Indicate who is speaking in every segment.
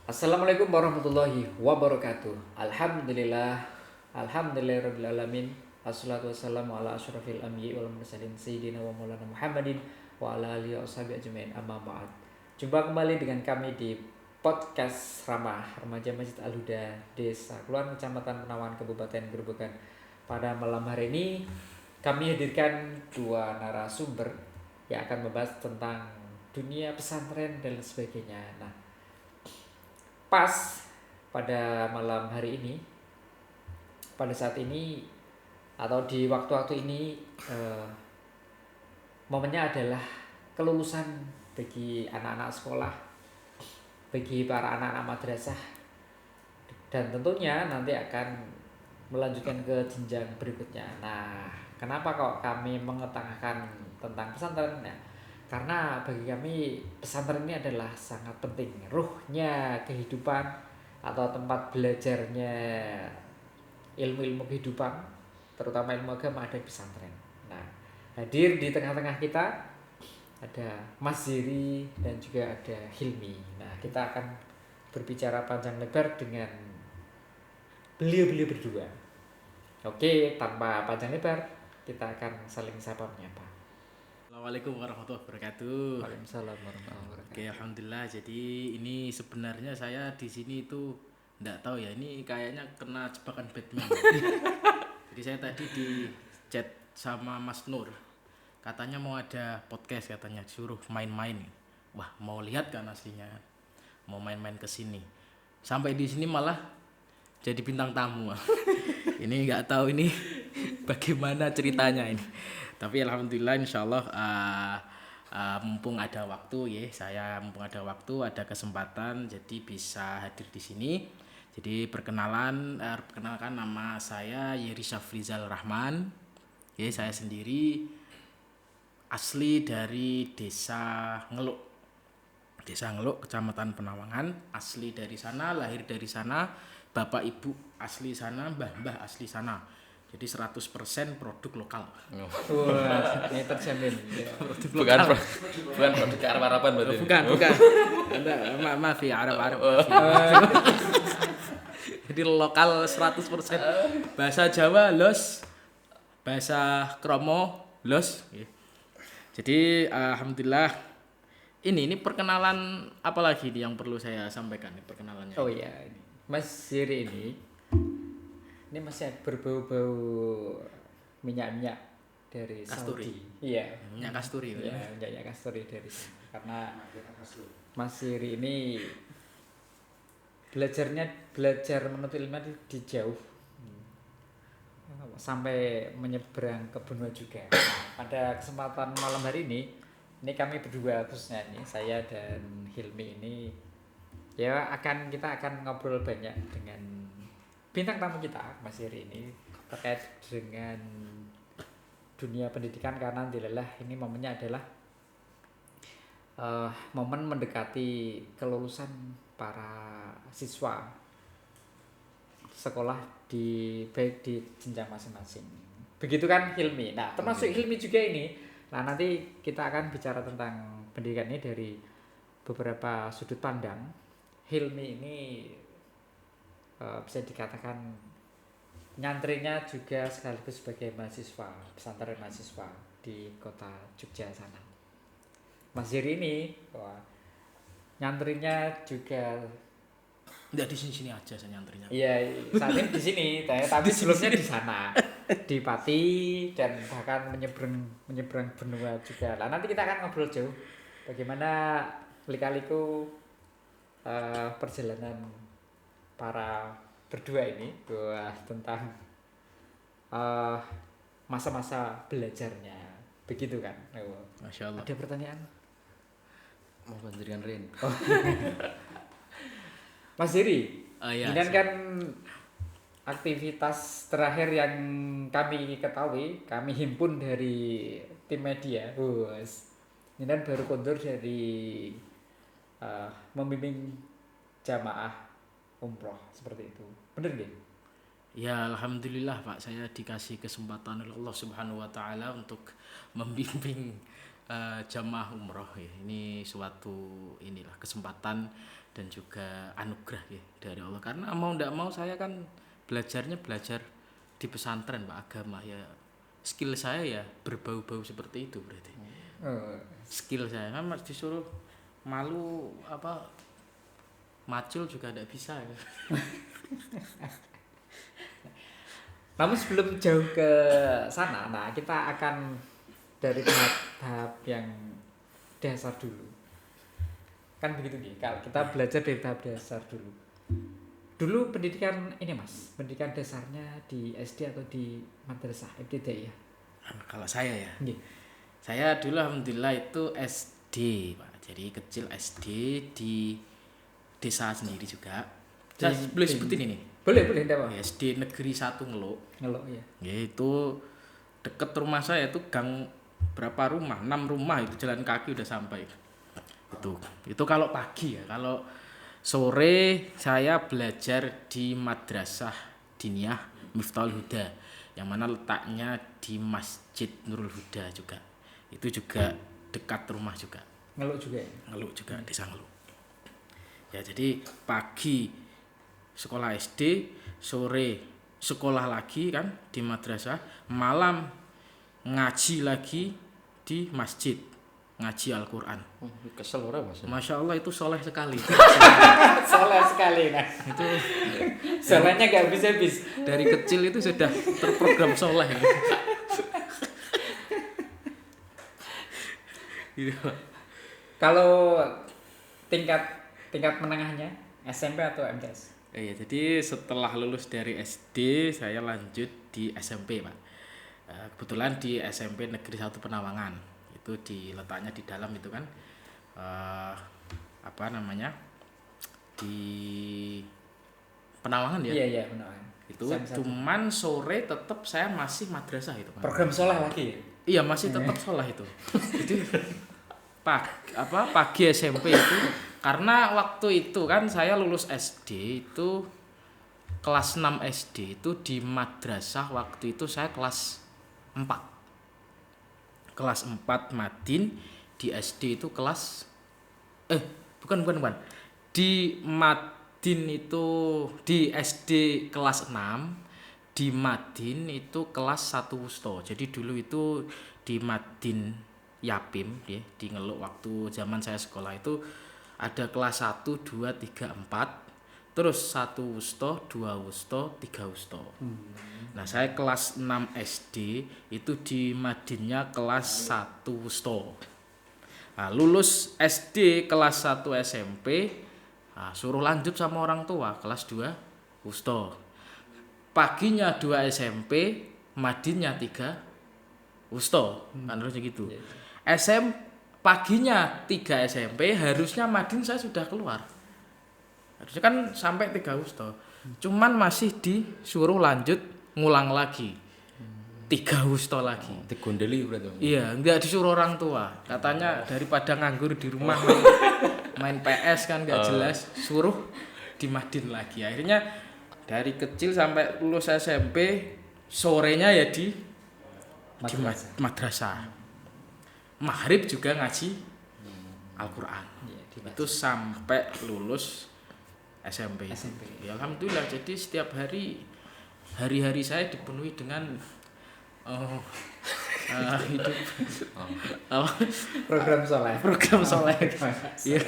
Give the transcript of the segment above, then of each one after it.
Speaker 1: Assalamualaikum warahmatullahi wabarakatuh. Alhamdulillahirabbil alamin. Assalatu wassalamu ala asyrafil anbiya'i wal mursalin sayyidina wa maulana Muhammadin wa ala alihi washabihi ajmain. Amma ba'd. Jumpa kembali dengan kami di podcast Ramah Remaja Masjid Al-Huda Desa Keluaran Kecamatan Penawan Kabupaten Grobogan. Pada malam hari ini kami hadirkan dua narasumber yang akan membahas tentang dunia pesantren dan sebagainya. Nah, pas pada malam hari ini, pada saat ini atau di waktu-waktu ini, momennya adalah kelulusan bagi anak-anak sekolah, bagi para anak-anak madrasah, dan tentunya nanti akan melanjutkan ke jenjang berikutnya. Nah, kenapa kok kami mengutamakan tentang pesantren? Nah, karena bagi kami pesantren ini adalah sangat penting, ruhnya kehidupan atau tempat belajarnya ilmu-ilmu kehidupan, terutama ilmu agama ada di pesantren. Nah, hadir di tengah-tengah kita ada Mas Ziri dan juga ada Hilmi. Nah, kita akan berbicara panjang lebar dengan beliau-beliau berdua. Oke, tanpa panjang lebar, kita akan saling sapa menyapa.
Speaker 2: Assalamualaikum warahmatullahi wabarakatuh.
Speaker 1: Waalaikumsalam warahmatullahi wabarakatuh.
Speaker 2: Oke, alhamdulillah. Jadi ini sebenarnya saya di sini itu enggak tahu ya, ini kayaknya kena jebakan Batman. Jadi saya tadi di chat sama Mas Nur. Katanya mau ada podcast, katanya suruh main-main. Wah, mau lihat kan aslinya. Mau main-main ke sini. Sampai di sini malah jadi bintang tamu. Ini enggak tahu ini bagaimana ceritanya ini. Tapi alhamdulillah insyaallah mumpung ada waktu ya, saya mumpung ada waktu, ada kesempatan jadi bisa hadir di sini. Jadi perkenalkan nama saya Yeri Syafrizal Rahman. Ya, saya sendiri asli dari Desa Ngeluk. Desa Ngeluk, Kecamatan Penawangan, asli dari sana, lahir dari sana, bapak ibu asli sana, mbah asli sana. Jadi 100% produk lokal.
Speaker 1: Wah, ini terjamin.
Speaker 2: Bukan
Speaker 3: produk Arab-Araban berarti.
Speaker 2: Bukan. Maaf ya, Arab. Jadi lokal 100%. Bahasa Jawa los, bahasa Kromo los. Jadi alhamdulillah ini perkenalan apa lagi nih yang perlu saya sampaikan nih perkenalannya.
Speaker 1: Oh iya, ini Mas Ziri ini masih berbau-bau minyak-minyak dari
Speaker 2: Kasturi.
Speaker 1: Saudi. Iya.
Speaker 2: Minyak kasturi.
Speaker 1: Iya, minyak kasturi dari sana. Karena Mas Siri ini belajar menuntut ilmu di jauh, sampai menyeberang ke benua juga. Nah, pada kesempatan malam hari ini kami berdua khususnya nih, saya dan Hilmi ini ya kita akan ngobrol banyak dengan bintang tamu kita Mas Heri ini terkait dengan dunia pendidikan, karena alhamdulillah ini momennya adalah momen mendekati kelulusan para siswa sekolah baik di jenjang masing-masing. Begitu kan Hilmi. Nah, termasuk Hilmi juga ini. Nah, nanti kita akan bicara tentang pendidikan ini dari beberapa sudut pandang. Hilmi ini bisa dikatakan nyantrinya juga sekaligus sebagai mahasiswa, pesantren mahasiswa di kota Jogja sana. Mas Ziri ini nyantrinya juga
Speaker 2: Enggak di sini aja saya nyantrinya.
Speaker 1: iya, saat ini di sini, tapi sebelumnya di sana, di Pati, dan bahkan menyeberang benua juga. Nah, nanti kita akan ngobrol jauh bagaimana lika-liku perjalanan para berdua ini tentang masa-masa belajarnya, begitu kan?
Speaker 2: Masya Allah.
Speaker 1: Ada pertanyaan?
Speaker 3: Mau panjenengan Rin.
Speaker 1: Mas Ziri,
Speaker 2: Iya,
Speaker 1: ini kan aktivitas terakhir yang kami ketahui, kami himpun dari tim media, ini kan baru kondur dari membimbing jamaah umroh seperti itu, bener nggih?
Speaker 2: Ya alhamdulillah Pak, saya dikasih kesempatan oleh Allah Subhanahu wa taala untuk membimbing jamaah umroh ya. Ini suatu inilah kesempatan dan juga anugerah ya dari Allah, karena mau ndak mau saya kan belajar di pesantren Pak, agama ya. Skill saya ya berbau-bau seperti itu berarti.
Speaker 1: Oh.
Speaker 2: Skill saya kan disuruh malu apa macul juga tidak bisa ya.
Speaker 1: Namun sebelum jauh ke sana, nah kita akan dari tahap yang dasar dulu. Kan begitu nih, kalau kita belajar dari tahap dasar dulu. Dulu pendidikan ini Mas, pendidikan dasarnya di SD atau di madrasah ibtidaiyah?
Speaker 2: Kalau saya ya,
Speaker 1: Nggih.
Speaker 2: saya dulu alhamdulillah itu SD Pak. Jadi kecil SD di desa sendiri juga. Saya boleh sebutin ini.
Speaker 1: Boleh, enggak apa.
Speaker 2: SD Negeri 1 Ngeluk.
Speaker 1: Ngelok ya.
Speaker 2: Yaitu deket rumah saya itu gang berapa rumah? 6 rumah itu jalan kaki udah sampai. Itu kalau pagi ya. Kalau sore saya belajar di Madrasah Diniyah Miftahul Huda yang mana letaknya di Masjid Nurul Huda juga. Itu juga dekat rumah juga.
Speaker 1: Ngelok juga ya.
Speaker 2: Ngeluk juga, desa Ngeluk. Ya jadi pagi sekolah SD, sore sekolah lagi kan di madrasah, malam ngaji lagi di masjid, ngaji Al-Quran.
Speaker 3: Kesel ora Mas?
Speaker 2: Masya Allah itu soleh sekali.
Speaker 1: Soleh sekali nah.
Speaker 2: Itu
Speaker 1: Solehnya gak habis-habis.
Speaker 2: dari kecil itu sudah terprogram soleh. Gitu.
Speaker 1: Kalau tingkat menengahnya SMP atau MTS?
Speaker 2: Ya, jadi setelah lulus dari SD saya lanjut di SMP Pak. Kebetulan di SMP Negeri 1 Penawangan. Itu letaknya di dalam itu kan apa namanya, di Penawangan ya.
Speaker 1: Iya Penawangan.
Speaker 2: Itu cuman sore tetap saya masih madrasah itu kan.
Speaker 1: Program soleh lagi ya?
Speaker 2: Iya masih tetap sekolah itu. Jadi pagi SMP itu, karena waktu itu kan saya lulus SD itu kelas 6 SD itu di madrasah, waktu itu saya kelas 4 Madin, di SD itu kelas bukan di Madin itu di SD kelas 6, di Madin itu kelas 1 wusto. Jadi dulu itu di Madin Yapim ya, di Ngeluk waktu zaman saya sekolah itu ada kelas 1, 2, 3, 4, terus 1 wusto, 2 wusto, 3 wusto. Nah saya kelas 6 SD itu di Madinnya kelas 1 wusto. Nah, lulus SD kelas 1 SMP, suruh lanjut sama orang tua kelas 2 wusto. Paginya 2 SMP, Madinnya 3 wusto. Kan harusnya gitu. Paginya 3 SMP, harusnya Madin saya sudah keluar. Harusnya kan sampai 3 wusto. Cuman masih disuruh lanjut ngulang lagi. 3 wusto lagi.
Speaker 3: Digondeli berarti.
Speaker 2: Iya, enggak disuruh orang tua. Katanya daripada nganggur di rumah main PS kan enggak jelas, suruh di Madin lagi. Akhirnya dari kecil sampai lulus SMP, sorenya ya di madrasah. Maghrib juga ngaji Al-Quran. Itu sampai lulus SMP. Ya, alhamdulillah. Jadi setiap hari-hari saya dipenuhi dengan hidup program soleh. Iya.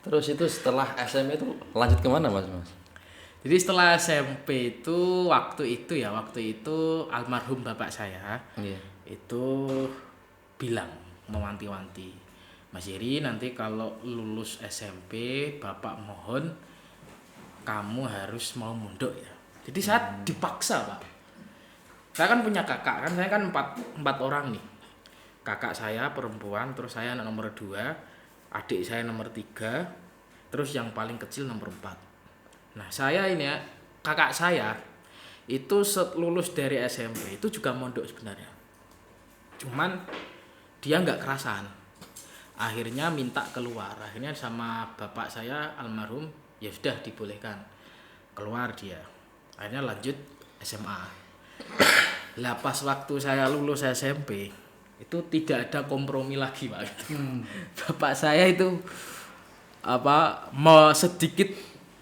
Speaker 3: Terus itu setelah SMP itu lanjut kemana Mas?
Speaker 2: Jadi setelah SMP itu waktu itu almarhum bapak saya itu bilang, mewanti-wanti, Mas Yeri nanti kalau lulus SMP bapak mohon kamu harus mau mondok ya. Jadi saya dipaksa Pak. Saya kan punya kakak kan, saya kan empat orang nih. Kakak saya perempuan, terus saya anak nomor 2, adik saya nomor 3, terus yang paling kecil nomor 4. Nah saya ini ya, kakak saya itu lulus dari SMP itu juga mondok sebenarnya. Cuman dia nggak kerasan. Akhirnya minta keluar. Akhirnya sama bapak saya almarhum, ya sudah dibolehkan keluar dia. Akhirnya lanjut SMA. Lah pas waktu saya lulus SMP, itu tidak ada kompromi lagi Pak. Bapak saya itu sedikit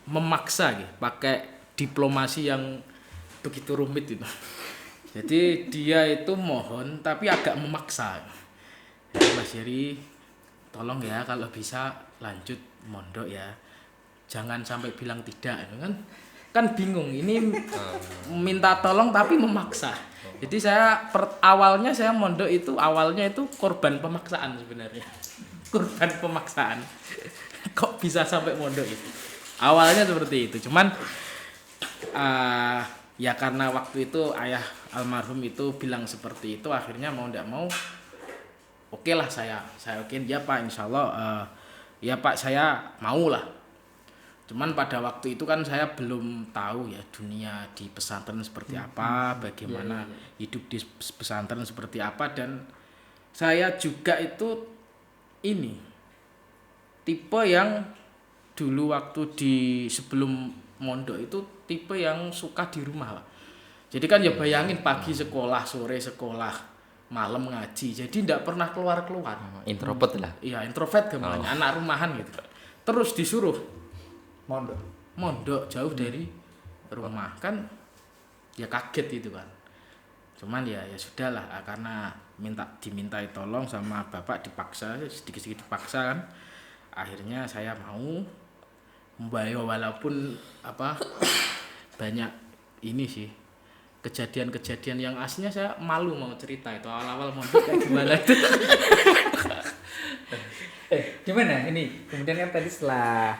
Speaker 2: memaksa gitu, pakai diplomasi yang begitu rumit itu. Jadi dia itu mohon tapi agak memaksa. Mas Heri, tolong ya kalau bisa lanjut mondok ya. Jangan sampai bilang tidak kan bingung ini minta tolong tapi memaksa. Jadi awalnya saya mondok itu korban pemaksaan sebenarnya. Korban pemaksaan. Kok bisa sampai mondok itu? Awalnya seperti itu. Cuman ya karena waktu itu ayah almarhum itu bilang seperti itu, akhirnya mau tidak mau oke lah saya okein ya Pak, insyaallah ya Pak saya mau lah. Cuman pada waktu itu kan saya belum tahu ya dunia di pesantren seperti apa, bagaimana hidup di pesantren seperti apa, dan saya juga itu tipe yang dulu waktu sebelum mondok itu tipe yang suka di rumah Pak. Jadi kan ya bayangin pagi sekolah, sore sekolah, malam ngaji. Jadi tidak pernah keluar-keluar.
Speaker 3: Introvert lah.
Speaker 2: Iya, introvert gambarnya, anak rumahan gitu. Terus disuruh mondok jauh dari rumah kan ya kaget gitu kan. Cuman ya sudahlah, karena dimintai tolong sama bapak, dipaksa sedikit-sedikit dipaksa kan. Akhirnya saya mau walaupun banyak ini sih kejadian-kejadian yang aslinya saya malu mau cerita itu awal-awal mondok kayak gimana itu.
Speaker 1: Gimana ini? Kemudian kan tadi setelah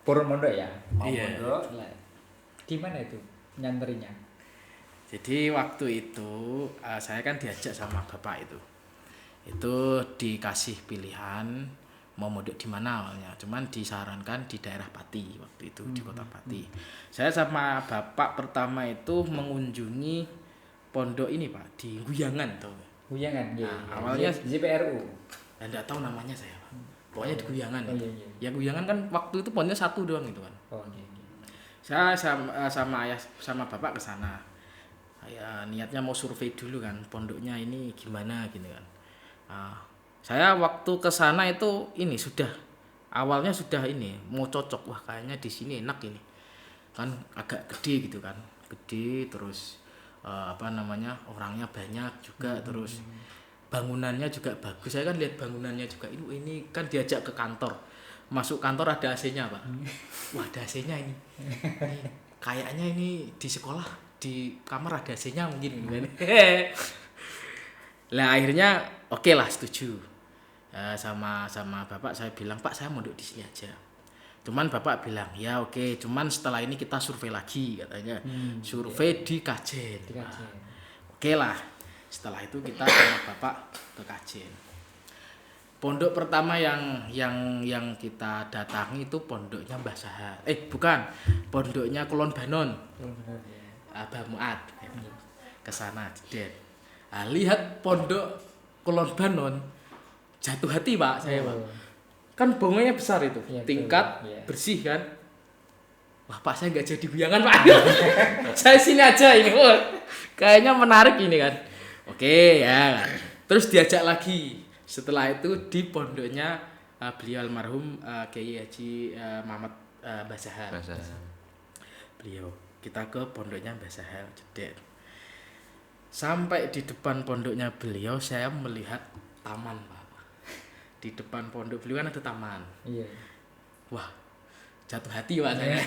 Speaker 1: purun mondok ya, mau mondok, gimana itu nyanterinya?
Speaker 2: Jadi waktu itu saya kan diajak sama bapak itu dikasih pilihan mau mondok di mana awalnya, cuman disarankan di daerah Pati waktu itu, di kota Pati. Saya sama bapak pertama itu mengunjungi pondok ini Pak, di Guyangan tuh.
Speaker 1: Guyangan, ya.
Speaker 2: Awalnya
Speaker 1: JPRU.
Speaker 2: Enggak tahu namanya saya Pak. Pokoknya di Guyangan.
Speaker 1: Oh, iya.
Speaker 2: Ya Guyangan kan waktu itu pondoknya satu doang itu kan.
Speaker 1: Oh, iya.
Speaker 2: Saya sama ayah sama bapak ke sana. Ya niatnya mau survei dulu kan, pondoknya ini gimana gitu kan. Saya waktu ke sana itu awalnya sudah mau cocok, wah kayaknya di sini enak ini. Kan agak gede gitu kan. Gede terus orangnya banyak juga, terus bangunannya juga bagus. Saya kan lihat bangunannya juga, ini kan diajak ke kantor. Masuk kantor ada AC-nya Pak. Wah ada AC-nya ini. Kayaknya ini di sekolah di kamar ada AC-nya mungkin. Lah akhirnya oke lah, setuju. Sama bapak saya bilang, Pak saya mondok di sini aja. Cuman bapak bilang ya oke, cuman setelah ini kita survei lagi katanya. Survei di Kajen. Oke lah. Setelah itu kita sama bapak ke Kajen. Pondok pertama yang kita datangi itu pondoknya Mbah Sahar. Bukan, pondoknya Kulon Banon. Abah Muat. Ke sana jeder. Lihat pondok Kulon Banon, jatuh hati Pak saya Pak. Kan bangunannya besar itu, ya, tingkat bersih kan. Wah Pak saya nggak jadi Guyangan Pak. Saya sini aja ini. Kayaknya menarik ini kan. Oke ya. Terus diajak lagi. Setelah itu di pondoknya beliau almarhum Kiai Haji Muhammad Mbah Sahar. Beliau kita ke pondoknya Mbah Sahar jeder. Sampai di depan pondoknya beliau saya melihat taman Pak. Di depan pondok beliau kan ada taman. Iya. Wah, jatuh hati Pak saya.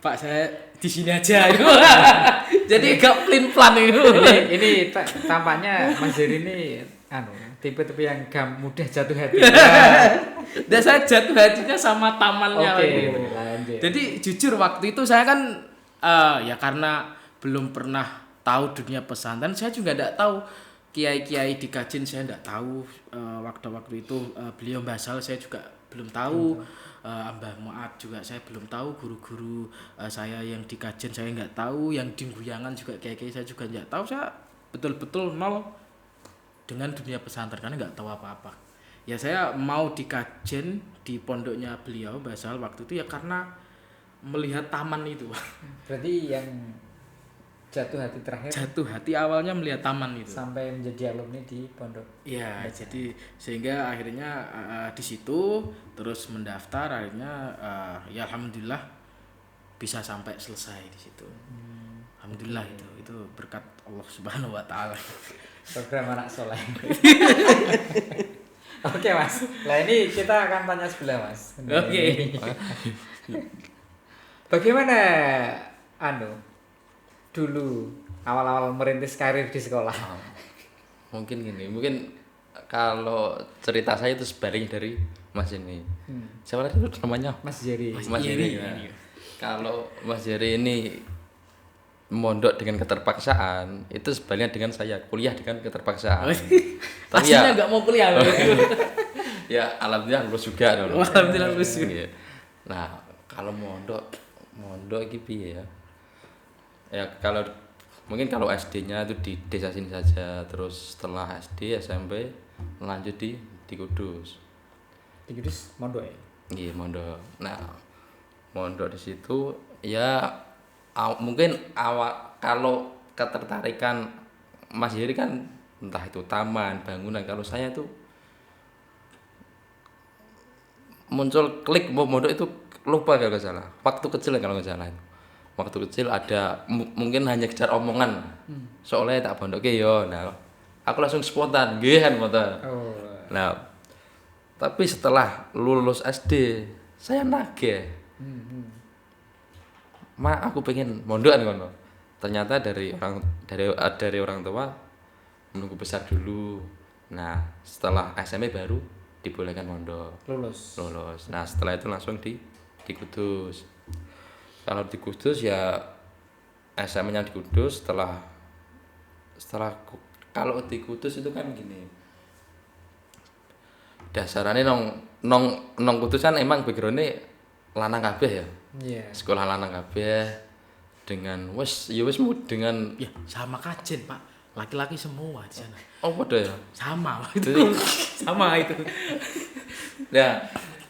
Speaker 2: Pak saya di sini aja. Jadi gak plan itu.
Speaker 1: Ini tampaknya Mas Heri ini tipe-tipe yang gak mudah jatuh hati.
Speaker 2: Dan saya jatuh hatinya sama tamannya.
Speaker 1: Lanjut.
Speaker 2: Jadi jujur waktu itu saya kan ya karena belum pernah tahu dunia pesantren, saya juga enggak tahu kiai-kiai di Kajen, saya enggak tahu waktu itu beliau Mbasal saya juga belum tahu, Mbah Muat juga saya belum tahu, guru-guru saya yang di Kajen saya enggak tahu, yang di Guyangan juga kiai-kiai saya juga enggak tahu, saya betul-betul nol dengan dunia pesantren karena enggak tahu apa-apa. Ya saya mau di Kajen di pondoknya beliau Mbasal waktu itu ya karena melihat taman itu.
Speaker 1: Berarti yang jatuh hati terakhir
Speaker 2: jatuh hati awalnya melihat taman itu.
Speaker 1: sampai menjadi alumni di pondok.
Speaker 2: Ya, jadi sehingga akhirnya di situ terus mendaftar akhirnya ya alhamdulillah bisa sampai selesai di situ. Alhamdulillah itu berkat Allah Subhanahu wa taala.
Speaker 1: Program anak soleh. Oke Mas, nah ini kita akan tanya sebelah Mas.
Speaker 2: Oke.
Speaker 1: Bagaimana dulu awal-awal merintis karir di sekolah?
Speaker 3: Mungkin gini, mungkin kalau cerita saya itu sebaliknya dari Mas ini. Siapa tadi itu namanya?
Speaker 1: Mas Jerry.
Speaker 3: Mas
Speaker 2: Jerry.
Speaker 3: Jerry. Ya. Kalau Mas Jerry ini mondok dengan keterpaksaan, itu sebaliknya dengan saya kuliah dengan keterpaksaan. Tapi
Speaker 2: Aslinya
Speaker 3: ya,
Speaker 2: nggak mau kuliah loh.
Speaker 3: ya alhamdulillah lulus juga dong.
Speaker 2: Alhamdulillah lulus.
Speaker 3: Iya. Nah, kalau mondok iki piye ya? Ya kalau mungkin kalau SD-nya itu di desa sini saja, terus setelah SD, SMP lanjut di Kudus.
Speaker 1: Di Kudus mondok ya?
Speaker 3: Iya, mondok. Nah, mondok di situ ya mungkin awal kalau ketertarikan Mas Heri kan entah itu taman, bangunan. Kalau saya tuh muncul klik mau mondok itu lupa kalau nggak salah. Waktu kecil kalau nggak salah. Waktu kecil ada mungkin hanya kejar omongan. Soalnya tak pondok yo. Nah, aku langsung spontan, nggih kan spontan.
Speaker 1: Oh.
Speaker 3: Nah, tapi setelah lulus SD, saya nagih. Aku pengen mondokan kono. Ternyata dari orang tua menunggu besar dulu. Nah, setelah SMP baru dibolehkan mondok.
Speaker 1: Lulus.
Speaker 3: Nah, setelah itu langsung di Kudus. Kalau di Kudus ya SMA-nya di Kudus setelah kalau di Kudus itu kan gini. Dasarannya nong Kudus kan emang background-nya lanang kabeh ya.
Speaker 1: Iya.
Speaker 3: Sekolah lanang kabeh dengan dengan
Speaker 2: Ya, sama Kajen, Pak. Laki-laki semua di sana.
Speaker 3: oh padha ya.
Speaker 2: Sama itu.
Speaker 3: Jadi
Speaker 2: Sama itu.
Speaker 3: ya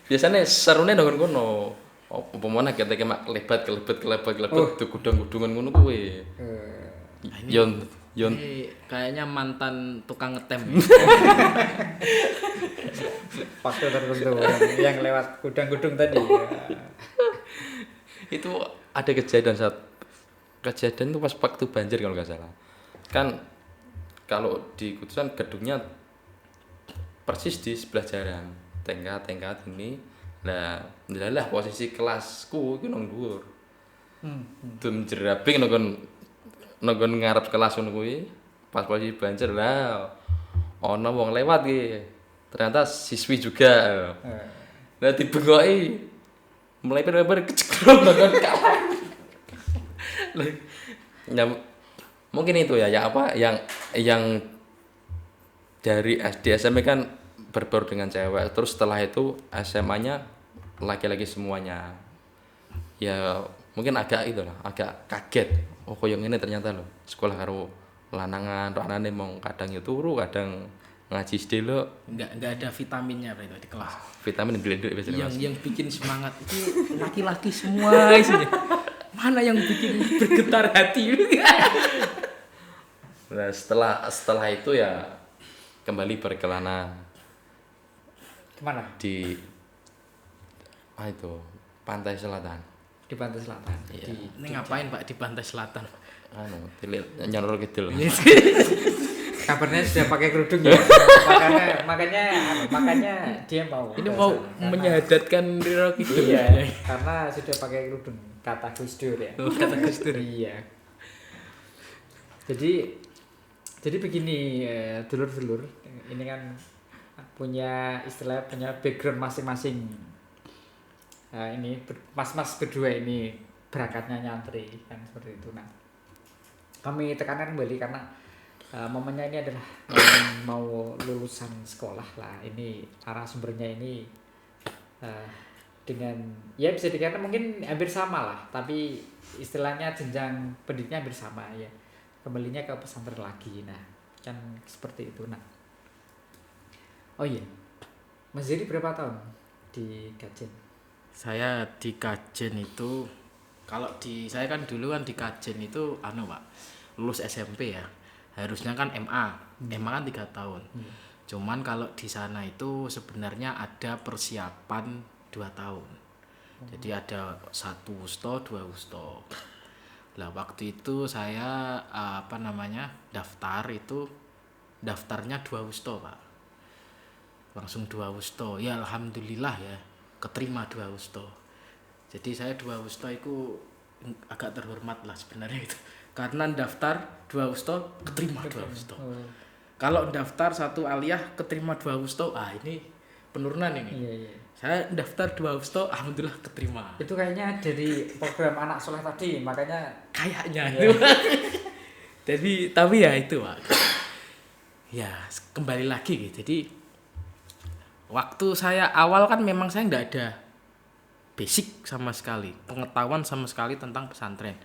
Speaker 3: biasanya serune nang kono. Apa mana ketek mak kelebat tuh gudang-gudungan ngono kuwi. Yon
Speaker 2: Ini kayaknya mantan tukang ngetem.
Speaker 1: Waktu tertentu yang lewat gudang-gudung tadi. Ya.
Speaker 3: Itu ada kejadian itu pas waktu banjir kalau nggak salah. Kan kalau di Kudus kan gedungnya persis di sebelah jalan. Tengah ini. Nah, ndalah posisi kelasku iku nang dhuwur. Dum jerabing nonggon ngarep kelas ngono kuwi. Pas posisi banjir lah ana wong lewat iki. Ternyata siswi juga. Nah dibengoki melebar kecekrot nonggon kalah. Ya, mungkin itu ya apa yang dari SD SMP kan berbaur dengan cewek, terus setelah itu SMA-nya laki-laki semuanya. Ya mungkin agak kaget. Oh koyo ngene ternyata loh. Sekolah karo lanangan, anane mong kadang ya turu, kadang ngaji sithik lho.
Speaker 2: Enggak ada vitaminnya Pak, itu di kelas.
Speaker 3: Vitamin blended biasanya Mas.
Speaker 2: Yang bikin semangat itu laki-laki semua isinya. Mana yang bikin bergetar hati?
Speaker 3: Nah, setelah itu ya kembali berkelana
Speaker 1: Kemana?
Speaker 3: di itu pantai selatan.
Speaker 1: Di pantai selatan.
Speaker 3: Iya.
Speaker 2: Ini ngapain Pak di pantai selatan?
Speaker 3: Tilir nyoror kidul.
Speaker 1: Kabarnya sudah pakai kerudung ya. makanya dia mau.
Speaker 2: Ini mau menyahadatkan Riro gitu.
Speaker 1: Iya, karena sudah pakai kerudung kata Gus Dur ya.
Speaker 2: Kata Gus Dur.
Speaker 1: Iya. Jadi begini dulur-dulur, ini kan punya background masing-masing. Ini mas-mas berdua ini berangkatnya nyantri kan seperti itu. Nah, kami tekankan kembali karena momennya ini adalah mau lulusan sekolah lah. Ini arah sumbernya ini dengan ya bisa dikatakan mungkin hampir sama lah, tapi istilahnya jenjang pendidikannya hampir sama ya. Kembalinya ke pesantren lagi. Nah, kan seperti itu. Nah, oh iya, Mas Jadi berapa tahun di Kajen?
Speaker 2: Saya di Kajen itu Kalau di saya kan dulu kan di Kajen itu Pak, lulus SMP ya. Harusnya kan MA. MA kan 3 tahun. Cuman kalau di sana itu sebenarnya ada persiapan 2 tahun. Jadi ada 1 wusto, 2 wusto. Lah waktu itu saya daftarnya 2 wusto, Pak. Langsung 2 wusto. Ya alhamdulillah ya, keterima 2 wusto. Jadi saya 2 wusto itu agak terhormat lah sebenarnya itu. Karena daftar 2 wusto, keterima 2 wusto. Kalau daftar 1 aliyah keterima 2 wusto, ini penurunan ini.
Speaker 1: Iya.
Speaker 2: Saya daftar 2 wusto, alhamdulillah keterima.
Speaker 1: Itu kayaknya dari program anak soleh tadi, makanya
Speaker 2: Kayaknya
Speaker 1: iya.
Speaker 2: itu. Jadi tapi ya itu, Pak. Ya, kembali lagi gitu. Jadi waktu saya awal kan memang saya nggak ada basic sama sekali, pengetahuan sama sekali tentang pesantren.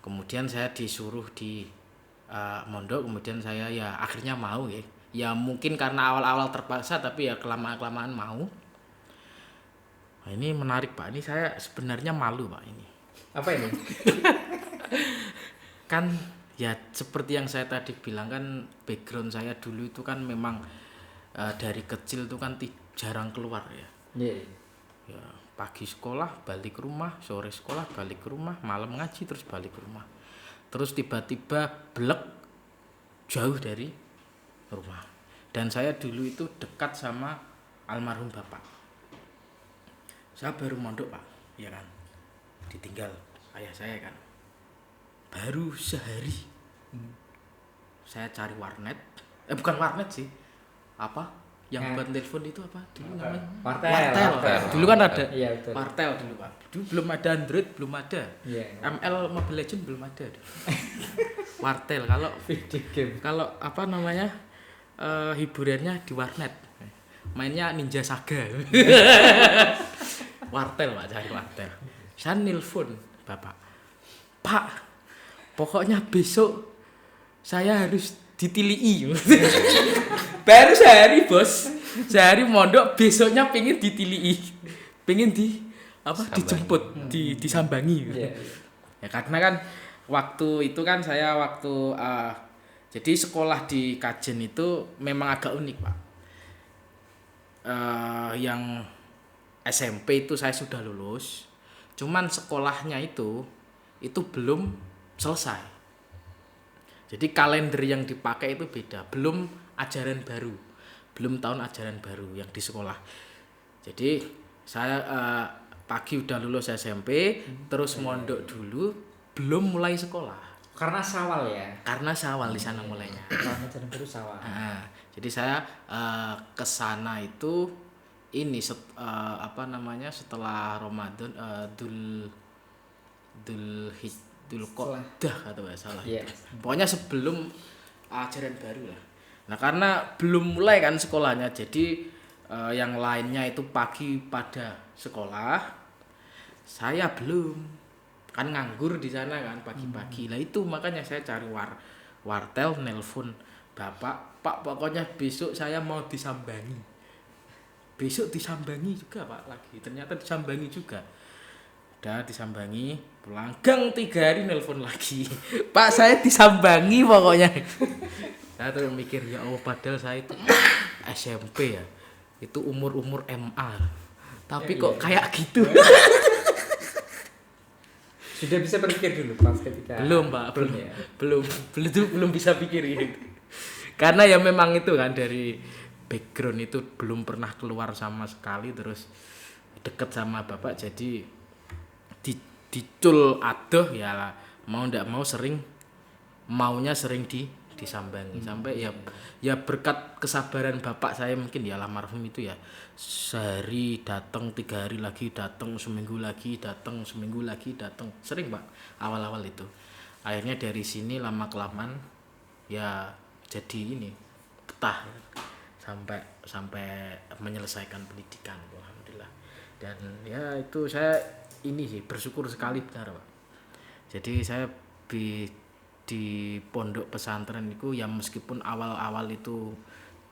Speaker 2: Kemudian saya disuruh di mondok, kemudian saya ya akhirnya mau ya. Ya mungkin karena awal-awal terpaksa, tapi ya kelamaan-kelamaan mau. Nah, ini menarik, Pak. Ini saya sebenarnya malu, Pak, ini.
Speaker 1: Apa ini?
Speaker 2: Kan ya seperti yang saya tadi bilang kan, background saya dulu itu kan memang dari kecil itu kan jarang keluar ya.
Speaker 1: Iya.
Speaker 2: Ya, pagi sekolah balik ke rumah, sore sekolah balik ke rumah, malam ngaji terus balik ke rumah. Terus tiba-tiba blek jauh dari rumah. Dan saya dulu itu dekat sama almarhum bapak. Saya baru mondok, Pak, ya kan. Ditinggal ayah saya kan. Baru sehari saya cari warnet. Bukan warnet sih. Apa? Yang buat telepon itu apa dulu namanya?
Speaker 1: Wartel.
Speaker 2: Dulu kan ada.
Speaker 1: Iya, betul.
Speaker 2: Wartel dulu, Pak. Dulu belum ada Android, belum ada.
Speaker 1: Iya.
Speaker 2: ML Mobile Legend belum ada. Wartel kalau
Speaker 1: Video game.
Speaker 2: kalau apa namanya? Hiburannya di warnet. Mainnya Ninja Saga. Wartel, Pak, cari wartel. Saya nelpon bapak. Pak, pokoknya besok saya harus ditilii. Baru sehari, Bos. Sehari mondok, besoknya pengen ditilii. Pengen dijemput, disambangi.
Speaker 1: Iya.
Speaker 2: Ya karena kan waktu itu kan saya jadi sekolah di Kajen itu memang agak unik, Pak. Yang SMP itu saya sudah lulus, cuman sekolahnya itu belum selesai. Jadi kalender yang dipakai itu beda, belum ajaran baru, belum tahun ajaran baru yang di sekolah. Jadi saya pagi udah lulus SMP, terus mondok dulu, belum mulai sekolah.
Speaker 1: Karena Sawal ya.
Speaker 2: Karena Sawal di sana mulainya.
Speaker 1: Karena jalan baru Sawal.
Speaker 2: Jadi saya ke sana itu setelah Ramadan, Dul Qodah atau nggak salah.
Speaker 1: Iya.
Speaker 2: Pokoknya sebelum ajaran baru lah. Nah karena belum mulai kan sekolahnya, jadi yang lainnya itu pagi pada sekolah, saya belum, kan nganggur di sana kan pagi-pagi. Lah itu makanya saya cari wartel, nelpon bapak, Pak pokoknya besok saya mau disambangi. Besok disambangi juga, Pak, lagi. Ternyata disambangi juga. Udah disambangi, pulang gang 3 hari nelpon lagi. Pak, saya disambangi pokoknya. Saya tuh mikir, ya Allah, padahal saya itu SMP ya. Itu umur-umur MA. Tapi kok kayak gitu.
Speaker 1: Sudah bisa berpikir dulu pas ketika
Speaker 2: Belum, Pak, belum.
Speaker 1: ya.
Speaker 2: Belum bisa pikir gitu. Karena ya memang itu kan dari background itu belum pernah keluar sama sekali, terus deket sama bapak, jadi dicul adoh ya mau ndak mau maunya sering disambangi. Sampai ya berkat kesabaran bapak saya mungkin ya almarhum itu ya, sehari datang, 3 hari lagi datang, seminggu lagi datang, sering, Pak, awal-awal itu. Akhirnya dari sini lama kelamaan ya jadi ini betah sampai menyelesaikan pendidikan, alhamdulillah. Dan ya itu saya ini sih bersyukur sekali, benar, Pak. Jadi saya di pondok pesantren itu ya meskipun awal-awal itu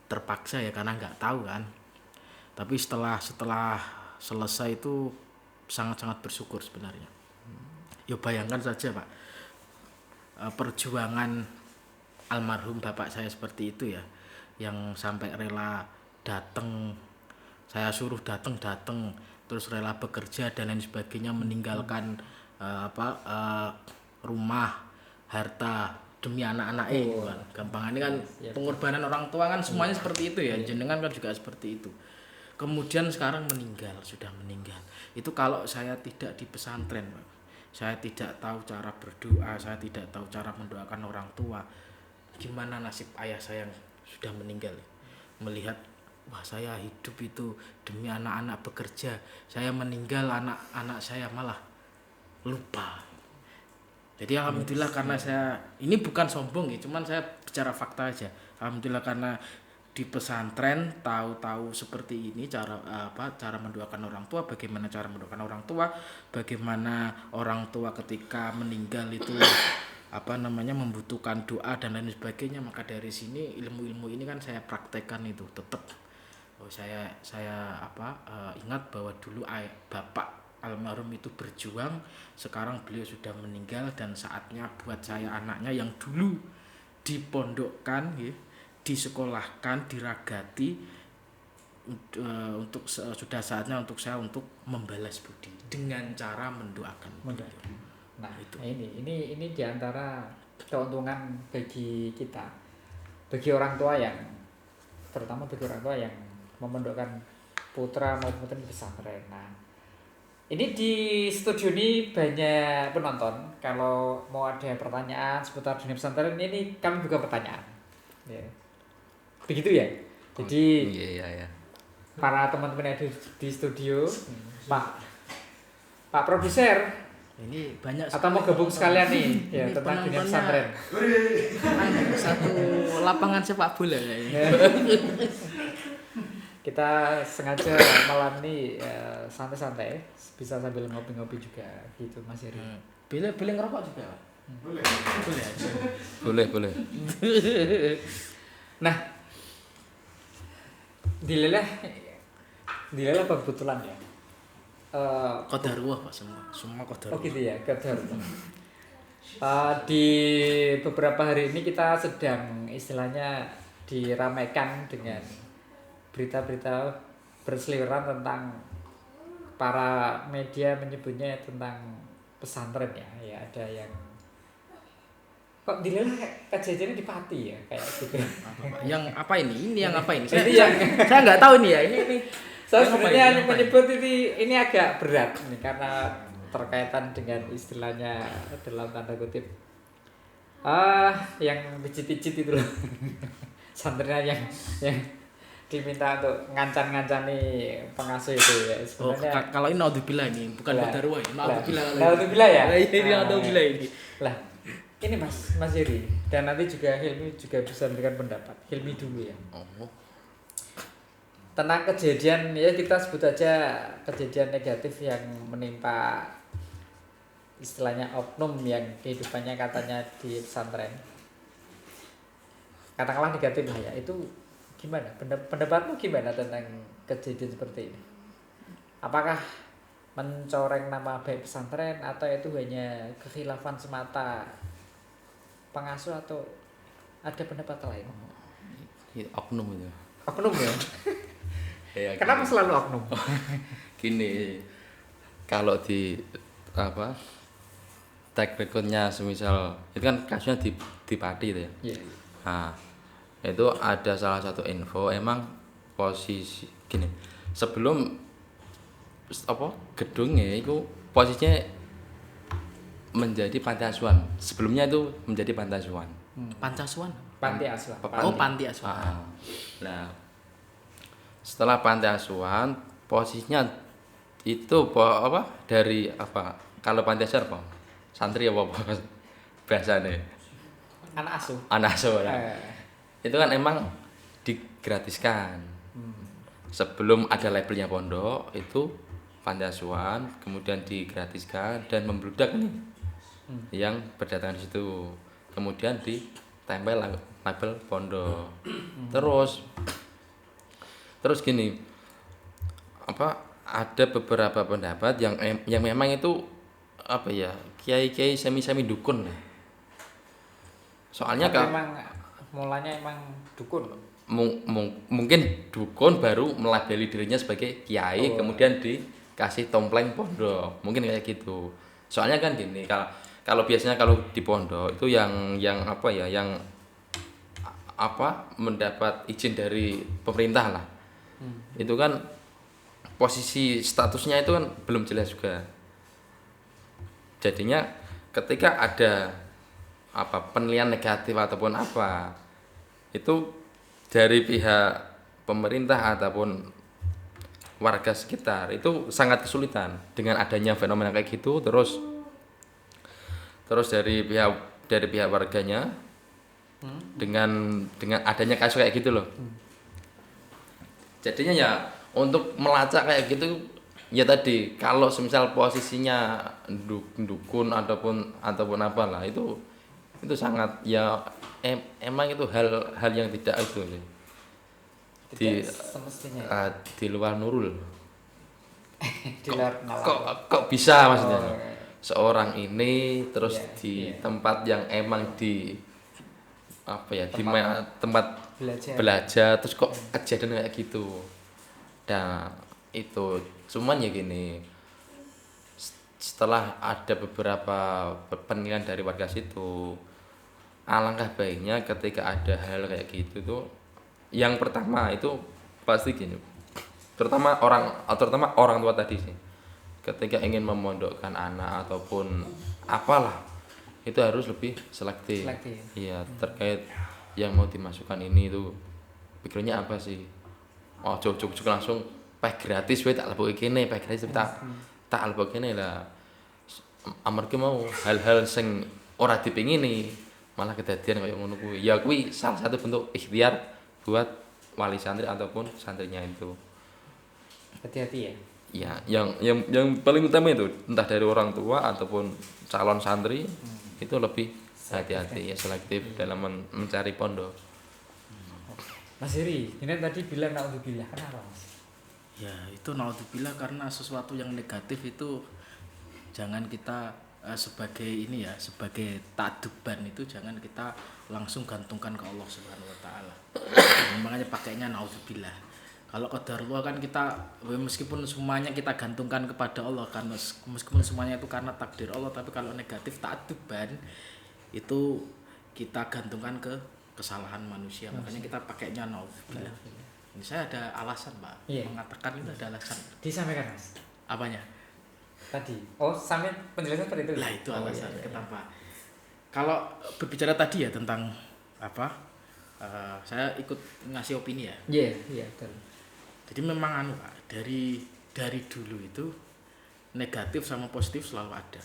Speaker 2: terpaksa ya karena nggak tahu kan, tapi setelah selesai itu sangat-sangat bersyukur sebenarnya. Ya bayangkan saja Pak, perjuangan almarhum bapak saya seperti itu ya, yang sampai rela datang, saya suruh datang, terus rela bekerja dan lain sebagainya, meninggalkan rumah, harta demi anak-anaknya gitu kan. Gampangannya kan pengorbanan orang tua kan semuanya seperti itu ya, jenengan kan juga seperti itu. Kemudian sekarang sudah meninggal. Itu kalau saya tidak di pesantren, Pak. Saya tidak tahu cara berdoa, saya tidak tahu cara mendoakan orang tua. Gimana nasib ayah saya yang sudah meninggal? Melihat, wah saya hidup itu demi anak-anak bekerja. Saya meninggal, anak-anak saya malah lupa. Jadi alhamdulillah karena saya, ini bukan sombong ya, cuman saya bicara fakta aja. Alhamdulillah karena di pesantren tahu seperti ini cara mendoakan orang tua, bagaimana cara mendoakan orang tua, bagaimana orang tua ketika meninggal itu membutuhkan doa dan lain sebagainya. Maka dari sini ilmu-ilmu ini kan saya praktekkan itu tetap. Saya ingat bahwa dulu bapak almarhum itu berjuang, sekarang beliau sudah meninggal dan saatnya buat saya anaknya yang dulu dipondokkan ya, disekolahkan, diragati, sudah saatnya untuk saya untuk membalas budi dengan cara mendoakan.
Speaker 1: Nah, itu. Ini diantara keuntungan bagi kita, bagi orang tua yang, terutama bagi orang tua yang memondokkan putra maupun putri di pesantren. Nah, ini di studio ini banyak penonton. Kalau mau ada pertanyaan seputar dunia pesantren ini kami buka pertanyaan. Ya. Begitu ya. Jadi
Speaker 3: Iya.
Speaker 1: para teman-teman yang ada di studio, Pak Produser,
Speaker 2: ini banyak
Speaker 1: atau mau gabung sekalian nih ya
Speaker 2: ini
Speaker 1: tentang dunia
Speaker 2: penontonnya.
Speaker 1: pesantren.
Speaker 2: Satu lapangan sepak bola kayaknya.
Speaker 1: Kita sengaja malam ini santai-santai, bisa sambil ngopi-ngopi juga gitu Mas Heri.
Speaker 2: Boleh ngerokok juga, Pak?
Speaker 3: Boleh.
Speaker 1: Nah, dilelah apa kebetulan ya?
Speaker 2: Qadarullah Pak, semua qadarullah.
Speaker 1: Oh gitu ya, qadarullah. Di beberapa hari ini kita sedang istilahnya diramaikan dengan berita-berita berseliweran tentang, para media menyebutnya tentang pesantren ya ada yang kok dilelah kejadiannya di Pati ya kayak gitu.
Speaker 2: Yang apa ini? Ini yang apa ini?
Speaker 1: Saya
Speaker 2: nggak tahu nih ya. Ini
Speaker 1: saya sebenarnya menyebut ini agak berat nih karena terkaitan dengan istilahnya dalam tanda kutip yang pijit-pijit itu loh. Santrinya yang diminta untuk ngancan-ngancani pengasuh itu ya sebenarnya.
Speaker 2: Kalau ini naudzubillah ini bukan qadarullah ya.
Speaker 1: Naudzubillah ya.
Speaker 2: Ini naudzubillah ini.
Speaker 1: Lah, ini Mas Heri dan nanti juga Hilmi juga bisa memberikan pendapat. Hilmi dulu ya. Tentang kejadian ya, kita sebut aja kejadian negatif yang menimpa istilahnya oknum yang kehidupannya katanya di pesantren. Katakanlah negatif lah ya. Itu gimana? Pendapatmu gimana tentang kejadian seperti ini? Apakah mencoreng nama baik pesantren atau itu hanya kekhilafan semata pengasuh atau ada pendapat lain?
Speaker 3: Oknum itu.
Speaker 1: Oknum ya?
Speaker 3: Ya,
Speaker 1: kenapa selalu oknum?
Speaker 3: Gini, kalau di track recordnya semisal itu kan kasusnya di Pati itu ya.
Speaker 1: Yeah.
Speaker 3: Nah, itu ada salah satu info emang posisi gini, sebelum gedungnya itu posisinya menjadi panti asuhan. Sebelumnya itu menjadi panti asuhan.
Speaker 2: Panti asuhan.
Speaker 1: Panti asuhan.
Speaker 2: Panti asuhan.
Speaker 3: Nah, setelah panti asuhan posisinya itu dari kalau panti asuhan santri biasanya
Speaker 1: Anak
Speaker 3: asuh ya. Itu kan emang digratiskan. Sebelum ada labelnya pondok itu panti asuhan, kemudian digratiskan dan membludak nih yang berdatangan di situ, kemudian ditempel label pondok. Terus gini, ada beberapa pendapat yang memang itu apa ya, kiai-kiai semi-semi dukun lah. Soalnya
Speaker 1: Tapi
Speaker 3: kan
Speaker 1: emang mulanya emang dukun.
Speaker 3: mungkin dukun baru melabeli dirinya sebagai kiai,
Speaker 1: Oh.
Speaker 3: kemudian dikasih tompleng pondok, mungkin kayak gitu. Soalnya kan gini, kalau kalau biasanya kalau di pondok itu yang apa ya, yang apa mendapat izin dari pemerintah lah, itu kan posisi statusnya itu kan belum jelas juga. Jadinya ketika ada apa penilaian negatif ataupun apa, itu dari pihak pemerintah ataupun warga sekitar itu sangat kesulitan dengan adanya fenomena kayak gitu. Terus dari pihak warganya dengan adanya kasus kayak gitu loh, jadinya ya untuk melacak kayak gitu ya tadi, kalau semisal posisinya dukun ataupun apalah, itu sangat ya emang itu hal yang tidak itu sih.
Speaker 1: Tidak semestinya ya.
Speaker 3: Di luar nurul.
Speaker 1: Di luar nalar.
Speaker 3: Kok bisa maksudnya
Speaker 1: Oh,
Speaker 3: seorang ini terus
Speaker 1: Iya,
Speaker 3: di
Speaker 1: iya.
Speaker 3: tempat yang emang di apa ya, tempat
Speaker 1: belajar.
Speaker 3: terus kok kejadian kayak gitu. Nah itu cuman ya gini, setelah ada beberapa penilaian dari warga situ, alangkah baiknya ketika ada hal kayak gitu tuh, yang pertama itu pasti gini, terutama orang tua tadi sih, ketika ingin memondokkan anak ataupun apalah, itu harus lebih selektif.
Speaker 1: Selektif.
Speaker 3: Iya, terkait yang mau dimasukkan ini itu pikirnya apa sih. Oh cucuk langsung peh gratis wae tak leboke kene, peh gratis tak leboke kene lah. Amarga mau hal-hal sing ora dipingini malah kedadian kayak ngono kuwi. Ya kuwi salah satu bentuk ikhtiar buat wali santri ataupun santrinya itu.
Speaker 1: Hati-hati ya.
Speaker 3: Ya, yang paling utama itu entah dari orang tua ataupun calon santri itu lebih hati-hati ya, selektif dalam mencari pondok.
Speaker 1: Mas Heri, ini tadi bilang naudzubillah, kenapa Mas?
Speaker 2: Ya itu naudzubillah, karena sesuatu yang negatif itu jangan kita sebagai ini ya, sebagai ta'adduban itu jangan kita langsung gantungkan ke Allah Subhanahu wa taala. Makanya pakainya naudzubillah. Kalau qadarullah kan kita meskipun semuanya kita gantungkan kepada Allah, karena meskipun semuanya itu karena takdir Allah, tapi kalau negatif ta'adduban itu kita gantungkan ke kesalahan manusia. Makanya kita pakainya naudzubillah. Ini saya ada alasan, Pak.
Speaker 1: Iya.
Speaker 2: Mengatakan itu ada alasan.
Speaker 1: Disampaikan Mas.
Speaker 2: Apanya?
Speaker 1: Tadi. Oh, sampai penjelasan seperti itu.
Speaker 2: Lah itu
Speaker 1: Oh,
Speaker 2: alasan
Speaker 1: iya, iya.
Speaker 2: kenapa. Kalau berbicara tadi ya tentang apa? Saya ikut ngasih opini ya.
Speaker 1: Iya, iya, betul.
Speaker 2: Jadi memang anu Pak, dari dulu itu negatif sama positif selalu ada.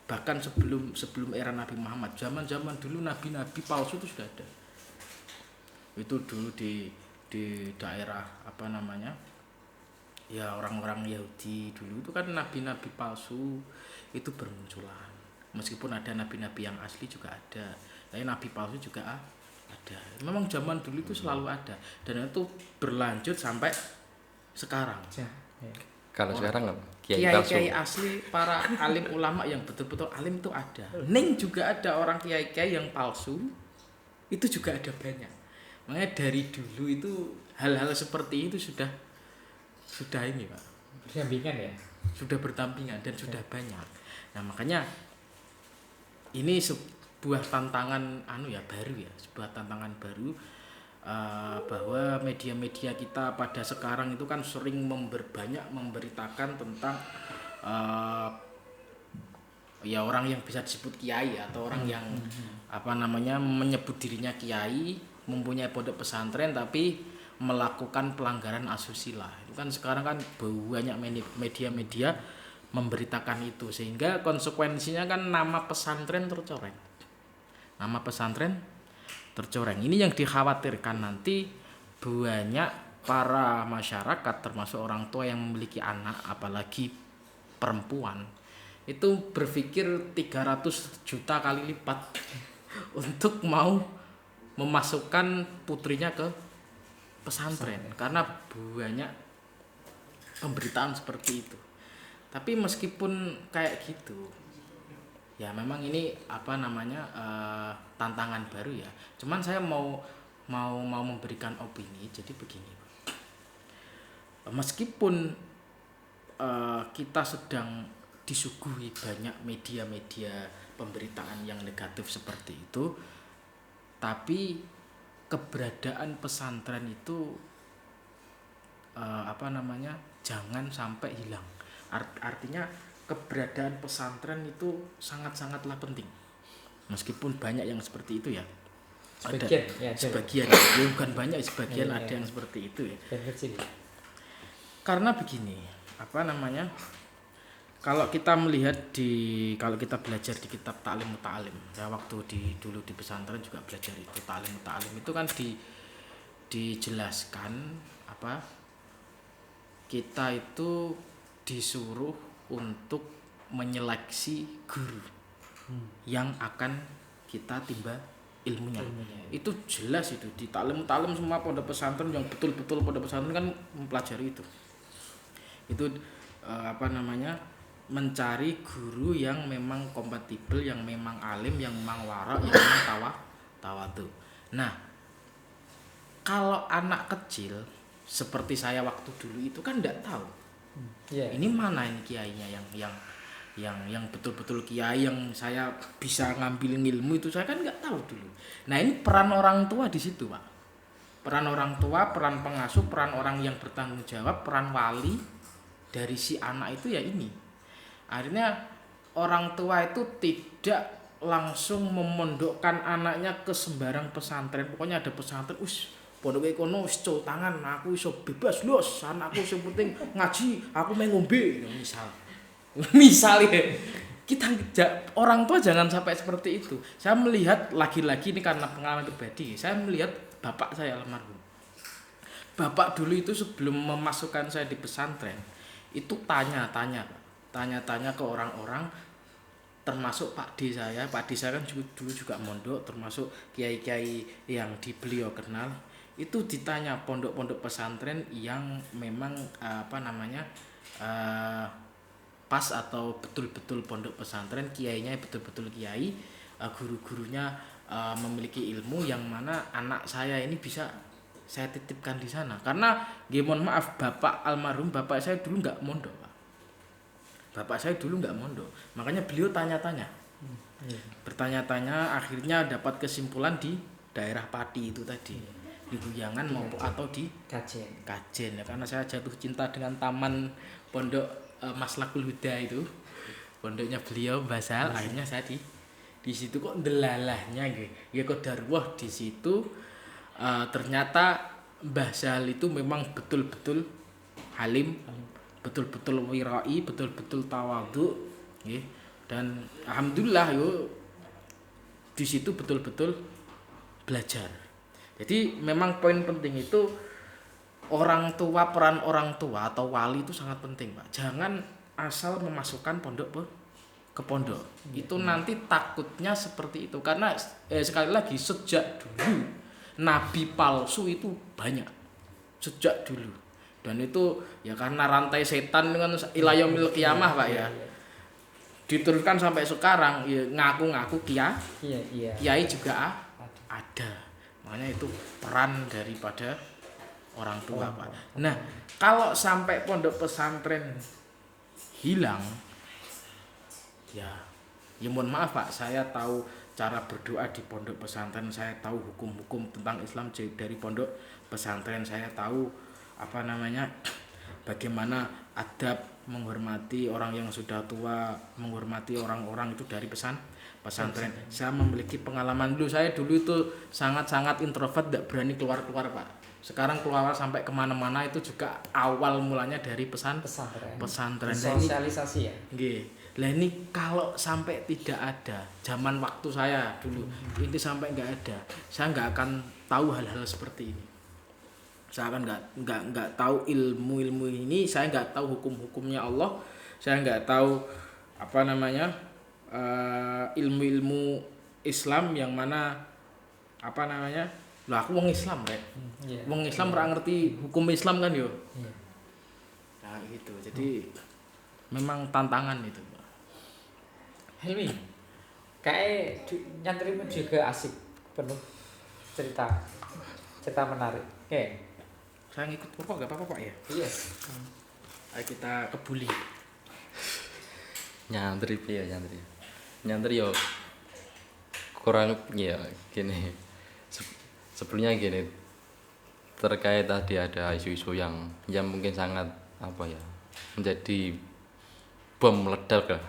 Speaker 2: Bahkan sebelum era Nabi Muhammad, zaman-zaman dulu nabi-nabi palsu itu sudah ada. Itu dulu di daerah apa namanya? Ya orang-orang Yahudi dulu itu kan nabi-nabi palsu itu bermunculan. Meskipun ada nabi-nabi yang asli juga ada, tapi nabi palsu juga ada. Memang zaman dulu itu selalu ada, dan itu berlanjut sampai sekarang.
Speaker 1: Ya, ya.
Speaker 3: Kalau sekarang kan kiai palsu.
Speaker 2: Kiai-kiai asli, para alim ulama yang betul-betul alim itu ada. Ning juga ada orang kiai-kiai yang palsu, itu juga ada banyak. Makanya dari dulu itu hal-hal seperti itu sudah ini Pak,
Speaker 1: Berdampingan ya.
Speaker 2: sudah berdampingan dan sudah banyak. Nah makanya ini sebuah tantangan baru ya, sebuah tantangan baru, bahwa media-media kita pada sekarang itu kan sering banyak memberitakan tentang ya orang yang bisa disebut kiai atau orang yang menyebut dirinya kiai, mempunyai pondok pesantren tapi melakukan pelanggaran asusila. Itu kan sekarang kan banyak media-media memberitakan itu, sehingga konsekuensinya kan nama pesantren tercoreng. Nama pesantren tercoreng. Ini yang dikhawatirkan nanti banyak para masyarakat termasuk orang tua yang memiliki anak apalagi perempuan itu berpikir 300 juta kali lipat untuk mau memasukkan putrinya ke pesantren karena banyak pemberitaan seperti itu. Tapi meskipun kayak gitu, Ya memang ini apa namanya tantangan baru ya. Cuman saya mau memberikan opini. Jadi begini, meskipun kita sedang disuguhi banyak media-media pemberitaan yang negatif seperti itu, tapi keberadaan pesantren itu apa namanya jangan sampai hilang. Artinya keberadaan pesantren itu sangat-sangatlah penting. Meskipun banyak yang seperti itu ya.
Speaker 1: Sebagian,
Speaker 2: Ada
Speaker 1: ya,
Speaker 2: sebagian, ya bukan banyak, sebagian
Speaker 1: Iya,
Speaker 2: ada
Speaker 1: iya.
Speaker 2: yang seperti itu ya.
Speaker 1: Dan kecil.
Speaker 2: Karena begini, apa namanya? Kalau kita melihat kalau kita belajar di kitab Ta'lim Muta'alim, ya waktu dulu di pesantren juga belajar itu Ta'lim Muta'alim itu kan dijelaskan apa? Kita itu disuruh untuk menyeleksi guru yang akan kita timba ilmunya. Itu jelas itu di Ta'lim Muta'alim, semua pondok pesantren yang betul-betul pondok pesantren kan mempelajari itu. Itu apa namanya? Mencari guru yang memang kompatibel, yang memang alim, yang memang wara, yang memang tawadu. Nah, kalau anak kecil seperti saya waktu dulu itu kan enggak tahu.
Speaker 1: Iya.
Speaker 2: Ini mana ini kiainya yang betul-betul kiai yang saya bisa ngambil ilmu itu, saya kan enggak tahu dulu. Nah, ini peran orang tua di situ, Pak. Peran orang tua, peran pengasuh, peran orang yang bertanggung jawab, peran wali dari si anak itu ya ini. Akhirnya orang tua itu tidak langsung memondokkan anaknya ke sembarang pesantren. Pokoknya ada pesantren, pondok kono wis tangan, aku iso bebas los, anakku sing penting ngaji, aku main ngombe, misal. Misal ya. Kita orang tua jangan sampai seperti itu. Saya melihat lagi-lagi ini karena pengalaman pribadi. Saya melihat bapak saya almarhum. Bapak dulu itu sebelum memasukkan saya di pesantren, itu tanya-tanya ke orang-orang, termasuk Pak D saya. Pak D saya kan dulu juga mondok, termasuk kiai-kiai yang beliau kenal. Itu ditanya pondok-pondok pesantren yang memang apa namanya pas atau betul-betul pondok pesantren, kiainya betul-betul kiai, guru-gurunya memiliki ilmu yang mana anak saya ini bisa saya titipkan di sana. Karena mohon maaf, bapak almarhum bapak saya dulu nggak mondok, Pak. Bapak saya dulu nggak mondok, makanya beliau tanya-tanya, bertanya-tanya, akhirnya dapat kesimpulan di daerah Pati itu tadi, di Guyangan maupun atau di Kajen ya, karena saya jatuh cinta dengan taman pondok Maslakul Huda itu, pondoknya beliau Basal. Akhirnya saya di situ kok delalahnya gitu, ya kok darwah di situ. Ternyata Mbah Sal itu memang betul-betul halim, betul-betul wirai, betul-betul tawadhu, dan alhamdulillah di situ betul-betul belajar. Jadi memang poin penting itu orang tua, peran orang tua atau wali itu sangat penting, Pak. Jangan asal memasukkan pondok ke pondok. Itu nanti takutnya seperti itu, karena sekali lagi sejak dulu nabi palsu itu banyak sejak dulu. Dan itu ya karena rantai setan dengan ilayomil qiyamah, Pak ya. Diteruskan sampai sekarang ya, ngaku-ngaku kiai juga ada. Makanya itu peran daripada orang tua, Pak. Nah, kalau sampai pondok pesantren hilang, ya mohon maaf, Pak, saya tahu cara berdoa di pondok pesantren, saya tahu hukum-hukum tentang Islam dari pondok pesantren, saya tahu apa namanya bagaimana adab menghormati orang yang sudah tua, menghormati orang-orang itu dari pesantren. Saya memiliki pengalaman dulu, saya dulu itu sangat-sangat introvert, tidak berani keluar-keluar, Pak. Sekarang keluar sampai kemana-mana itu juga awal mulanya dari pesantren.
Speaker 1: Sosialisasi ya.
Speaker 2: Lah ini kalau sampai tidak ada zaman waktu saya dulu, ini sampai nggak ada, saya nggak akan tahu hal-hal seperti ini. Saya akan nggak tahu ilmu ini, saya nggak tahu hukum-hukumnya Allah, saya nggak tahu apa namanya ilmu-ilmu Islam yang mana apa namanya. Lah aku wong Islam, Rek. Wong Islam ora ngerti hukum Islam kan yo. Nah gitu. Jadi memang tantangan itu, Pak.
Speaker 1: Helmi, Kayak nyantrimu juga asik, penuh cerita cerita menarik. Oke.
Speaker 2: Saya ngikut pokok nggak apa-apa Pak ya?
Speaker 1: Iya.
Speaker 2: Ayo kita kebuli.
Speaker 3: Nyantri ya nyantri. Nyantri yo kurang ya gini. Sebelumnya gini, terkait tadi ada isu-isu yang mungkin sangat apa ya, menjadi bom meledak lah.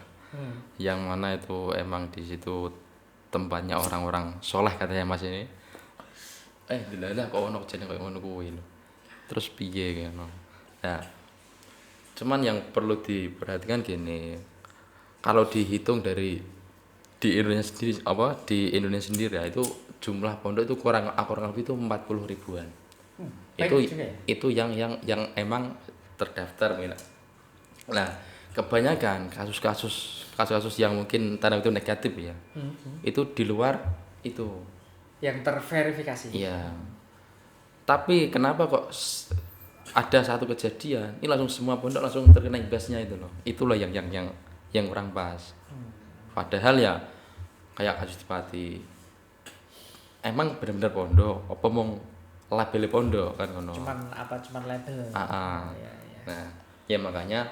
Speaker 3: Yang mana itu emang di situ tempatnya orang-orang soleh katanya Mas ini. Dilalah kok ono kejadian kayak ngono kuwi lho. Terus piye ngono. Nah, cuman yang perlu diperhatikan gini, kalau dihitung dari di Indonesia sendiri di Indonesia sendiri ya, itu jumlah pondok itu kurang lebih itu 40 ribuan. Itu yang emang terdaftar Mina. Nah, kebanyakan kasus-kasus yang mungkin tanda itu negatif ya. Itu di luar itu
Speaker 1: Yang terverifikasi.
Speaker 3: iya. Tapi kenapa kok ada satu kejadian ini langsung semua pondok langsung terkena imbasnya itu loh. Itulah yang kurang pas. Padahal ya kayak kasus di Pati. Emang benar-benar pondok apa mau label pondok kan ngono.
Speaker 1: Cuman label.
Speaker 3: Ya. Nah, ya makanya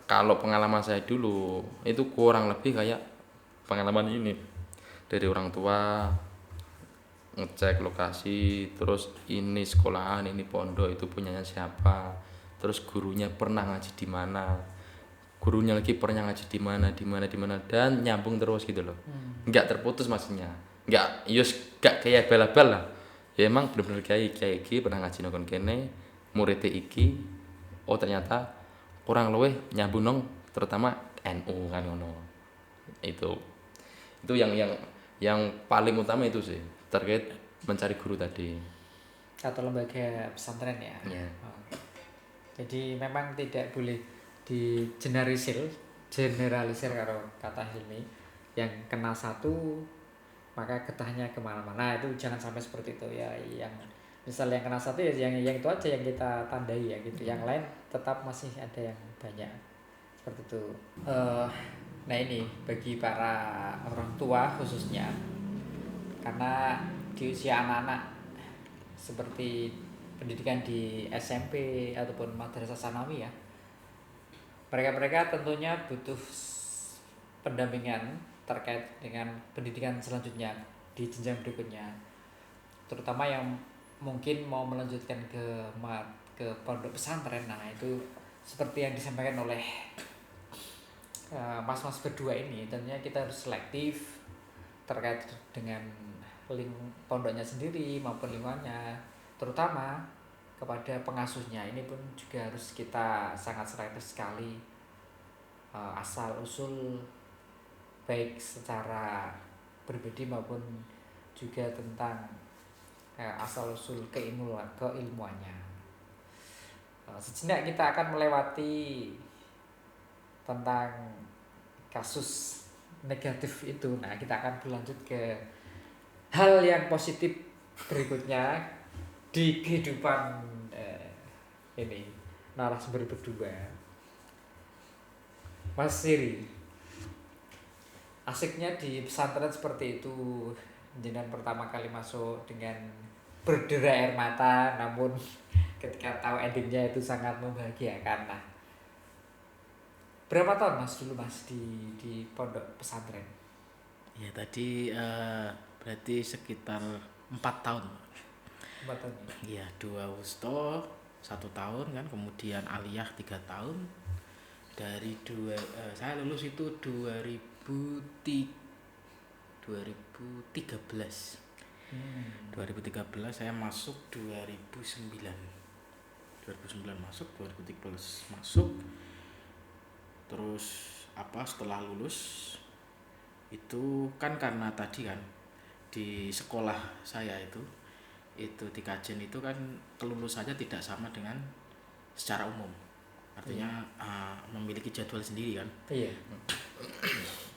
Speaker 3: kalau pengalaman saya dulu itu kurang lebih kayak pengalaman ini dari orang tua ngecek lokasi, terus ini sekolahan, ini pondok itu punyanya siapa, terus gurunya pernah ngaji di mana, gurunya lagi pernah ngaji di mana dan nyambung terus gitu loh. Nggak terputus maksudnya, nggak kayak bal-bal lah ya, emang bener-bener kayak iki pernah ngaji nongkon kene murid iki, oh ternyata kurang luwih nyambung nong terutama NU kan ngono. Itu yang paling utama itu sih terkait mencari guru tadi
Speaker 1: Atau lembaga pesantren ya.
Speaker 3: ya.
Speaker 1: Jadi memang tidak boleh generalisir kalau kata Hilmi, yang kena satu maka getahnya kemana-mana, itu jangan sampai seperti itu ya. Yang misalnya yang kena satu ya yang itu aja yang kita tandai ya gitu, yang lain tetap masih ada yang banyak seperti itu. Nah ini bagi para orang tua khususnya, karena di usia anak-anak seperti pendidikan di SMP ataupun madrasah sanawi ya, mereka tentunya butuh pendampingan terkait dengan pendidikan selanjutnya di jenjang berikutnya, terutama yang mungkin mau melanjutkan ke pondok pesantren. Nah itu seperti yang disampaikan oleh mas-mas berdua ini, tentunya kita harus selektif terkait dengan pondoknya sendiri maupun lingkungannya, terutama kepada pengasuhnya. Ini pun juga harus kita sangat selektif sekali, asal usul baik secara pribadi maupun juga tentang asal usul keilmuannya. Sejenak kita akan melewati tentang kasus negatif itu. Nah kita akan berlanjut ke hal yang positif berikutnya di kehidupan ini narasumber berdua. Mas Siri, asiknya di pesantren seperti itu, jenengan pertama kali masuk dengan berderai air mata, namun ketika tahu endingnya itu sangat membahagiakan. Nah, berapa tahun Mas dulu Mas di pondok pesantren?
Speaker 2: Ya tadi berarti sekitar 4 tahun.
Speaker 1: 4 tahun.
Speaker 2: Iya, 2 wusto 1 tahun kan, kemudian aliyah 3 tahun. Dari saya lulus itu 2013. 2013 saya masuk 2009 masuk, 2013 masuk. Terus setelah lulus itu kan karena tadi kan di sekolah saya itu di kajian itu kan kelulusannya tidak sama dengan secara umum, artinya memiliki jadwal sendiri kan.
Speaker 1: Iya.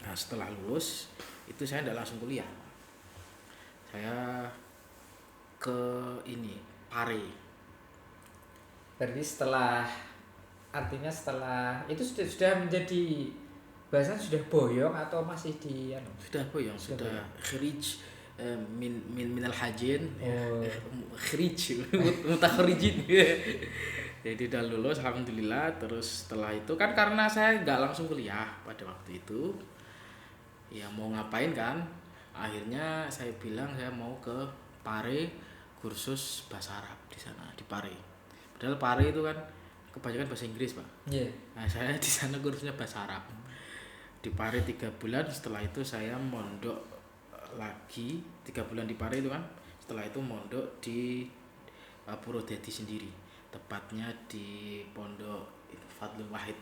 Speaker 2: Nah setelah lulus itu saya tidak langsung kuliah, saya ke Pare.
Speaker 1: Berarti setelah itu sudah menjadi bahasa sudah boyong atau masih di anu?
Speaker 2: Sudah boyong, sudah khrij minal hajin,
Speaker 1: Oh.
Speaker 2: khrij mutakhrijin. Jadi udah lulus alhamdulillah. Terus setelah itu kan karena saya nggak langsung kuliah pada waktu itu, ya mau ngapain kan, akhirnya saya bilang saya mau ke Pare kursus bahasa Arab di sana di Pare. Padahal Pare itu kan kebanyakan bahasa Inggris Pak.
Speaker 1: Iya.
Speaker 2: Nah saya di sana kursusnya bahasa Arab di Pare 3 bulan. Setelah itu saya mondok lagi 3 bulan di Pare itu kan. Setelah itu mondok di Purwodadi sendiri, tepatnya di Pondok Fadlul Wahid.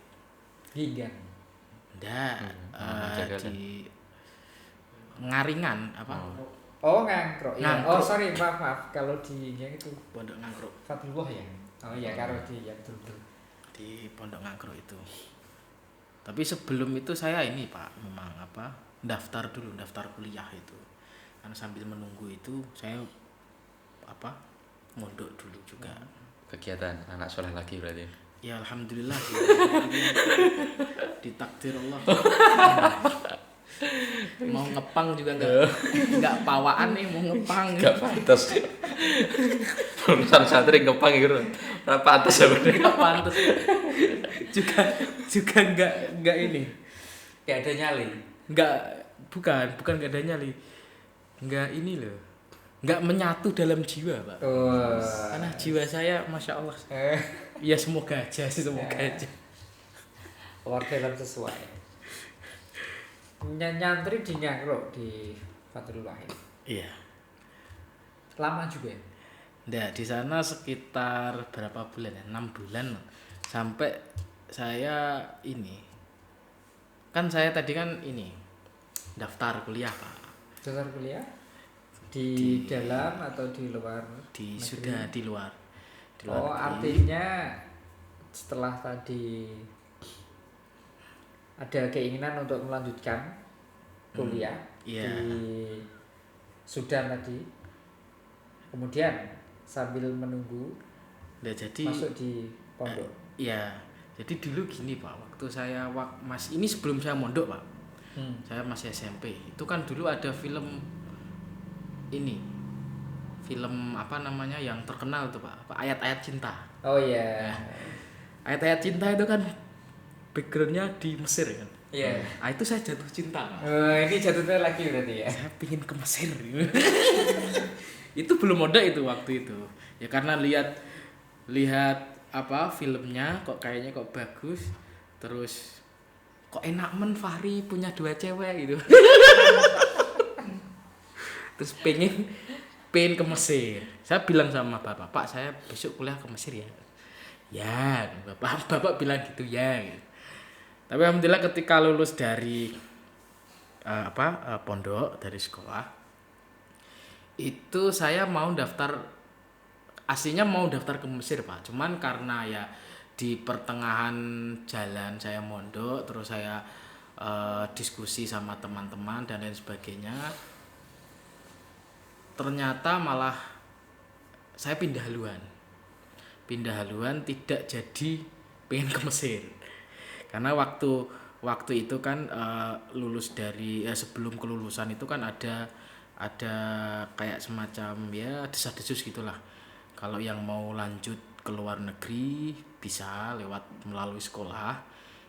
Speaker 1: Ginggan.
Speaker 2: Nggak,
Speaker 3: Jaga
Speaker 2: di Ngaringan apa?
Speaker 1: Oh, Ngangkrok. Ya.
Speaker 2: Ngangkrok.
Speaker 1: Oh, sorry, maaf. Kalau di yang itu
Speaker 2: Pondok Ngangkrok.
Speaker 1: Fatullah ya. Oh iya, karo di ya betul.
Speaker 2: Di Pondok Ngangkrok itu. Tapi sebelum itu saya ini Pak, memang apa? Daftar kuliah itu. Karena sambil menunggu itu saya apa? Mondok dulu juga.
Speaker 3: Kegiatan anak soleh lagi berarti.
Speaker 2: Ya alhamdulillah sih. Ditakdir Allah. Mau ngepang juga enggak pawaan nih, mau ngepang.
Speaker 3: Gak pantas. Lulusan santri ngepang gitu. Ora pantas ya bener.
Speaker 2: Enggak pantas. Juga enggak ini.
Speaker 1: Kayak ada nyali.
Speaker 2: Bukan enggak ada nyali. Enggak ini loh. Enggak menyatu dalam jiwa, Pak.
Speaker 1: Oh.
Speaker 2: Karena jiwa saya Masya Allah. Ya semoga aja sih, semoga aja.
Speaker 1: Warga dalam sesuai. Nyantri di Ngangkrok di Fathul Wahid.
Speaker 2: Iya.
Speaker 1: Lama juga ya?
Speaker 2: Nah, di sana sekitar berapa bulan ya? 6 bulan sampai saya ini. Kan saya tadi kan ini daftar kuliah, Pak.
Speaker 1: Daftar kuliah di dalam atau di luar?
Speaker 2: Di
Speaker 1: negeri?
Speaker 2: sudah di luar. Di luar
Speaker 1: Oh,
Speaker 2: negeri.
Speaker 1: artinya setelah tadi ada keinginan untuk melanjutkan kuliah
Speaker 2: iya.
Speaker 1: di Sudan tadi. Kemudian sambil menunggu
Speaker 2: Nah, jadi
Speaker 1: masuk di pondok.
Speaker 2: iya. Jadi dulu gini, Pak. Waktu saya ini sebelum saya mondok, Pak. Saya masih SMP. Itu kan dulu ada film ini. Film apa namanya yang terkenal tuh, Pak? Apa ayat-ayat cinta.
Speaker 1: Oh iya.
Speaker 2: Ayat-ayat cinta itu kan backgroundnya di Mesir kan.
Speaker 1: Iya.
Speaker 2: Nah, itu saya jatuh cinta, Pak.
Speaker 1: Ini jatuhnya lagi berarti ya.
Speaker 2: Saya pingin ke Mesir. Itu belum ada itu waktu itu. Ya karena lihat apa filmnya kok kayaknya kok bagus. Terus kok enak Fahri punya 2 cewek gitu. Terus pengen ke Mesir. Saya bilang sama bapak, "Pak, saya besok kuliah ke Mesir ya." Ya, bapak bilang gitu ya. Gitu. Tapi alhamdulillah ketika lulus dari pondok, dari sekolah, itu saya mau aslinya mau daftar ke Mesir, Pak. Cuman karena ya di pertengahan jalan saya mondok, terus saya diskusi sama teman-teman dan lain sebagainya, ternyata malah saya pindah haluan tidak jadi pengen ke Mesir. Karena waktu itu kan lulus dari sebelum kelulusan itu kan ada kayak semacam ya desas-desus gitulah. Kalau yang mau lanjut ke luar negeri bisa melalui sekolah,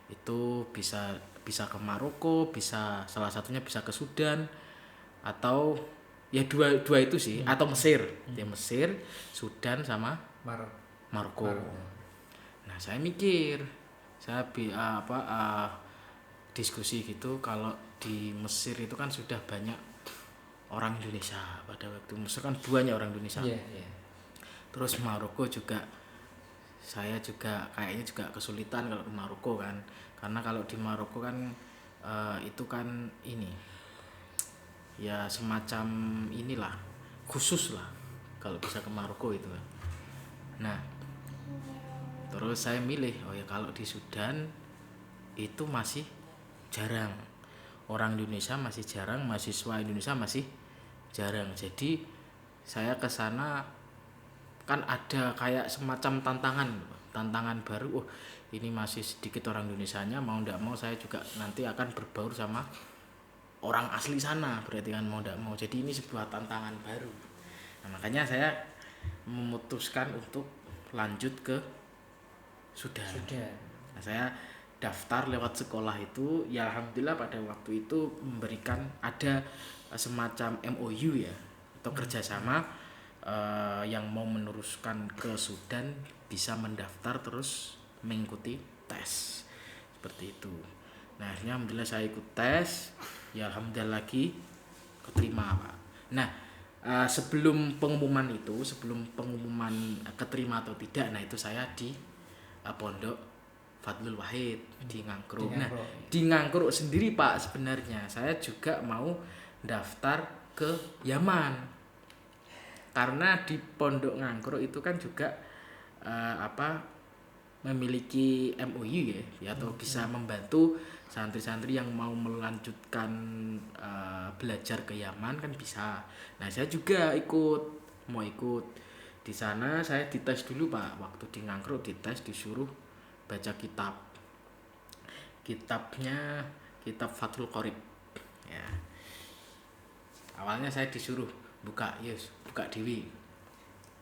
Speaker 2: itu bisa ke Maroko, bisa salah satunya bisa ke Sudan, atau ya dua itu sih, atau Mesir. Ya Mesir, Sudan sama Maroko. Nah, saya mikir, saya diskusi gitu, kalau di Mesir itu kan sudah banyak orang Indonesia. Pada waktu Mesir kan banyak orang Indonesia.
Speaker 1: Iya.
Speaker 2: Terus Maroko juga, saya juga kayaknya juga kesulitan kalau ke Maroko kan, karena kalau di Maroko kan itu kan ini ya semacam inilah khusus lah kalau bisa ke Maroko itu kan. Nah, terus saya milih, oh ya kalau di Sudan itu masih jarang orang Indonesia, masih jarang mahasiswa Indonesia, masih jarang. Jadi saya ke sana kan ada kayak semacam tantangan tantangan baru. Oh, ini masih sedikit orang Indonesianya, mau ndak mau saya juga nanti akan berbaur sama orang asli sana, berarti kan mau ndak mau. Jadi ini sebuah tantangan baru. Nah, makanya saya memutuskan untuk lanjut ke Sudan. Nah, saya daftar lewat sekolah itu, ya alhamdulillah pada waktu itu memberikan ada semacam MOU ya, atau kerjasama yang mau meneruskan ke Sudan bisa mendaftar terus mengikuti tes seperti itu. Nah akhirnya alhamdulillah saya ikut tes, ya alhamdulillah lagi keterima Pak. Nah sebelum pengumuman keterima atau tidak, nah itu saya di pondok Fadlul Wahid di Ngangkruk. Nah di Ngangkruk sendiri Pak, sebenarnya saya juga mau daftar ke Yaman, karena di pondok Ngangkruk itu kan juga memiliki MOU ya, atau bisa membantu santri-santri yang mau melanjutkan belajar ke Yaman kan bisa. Nah saya juga mau ikut di sana. Saya dites dulu Pak, waktu di Ngangkruk dites, disuruh baca kitabnya, kitab Fathul Qorib ya. Awalnya saya disuruh buka dewi.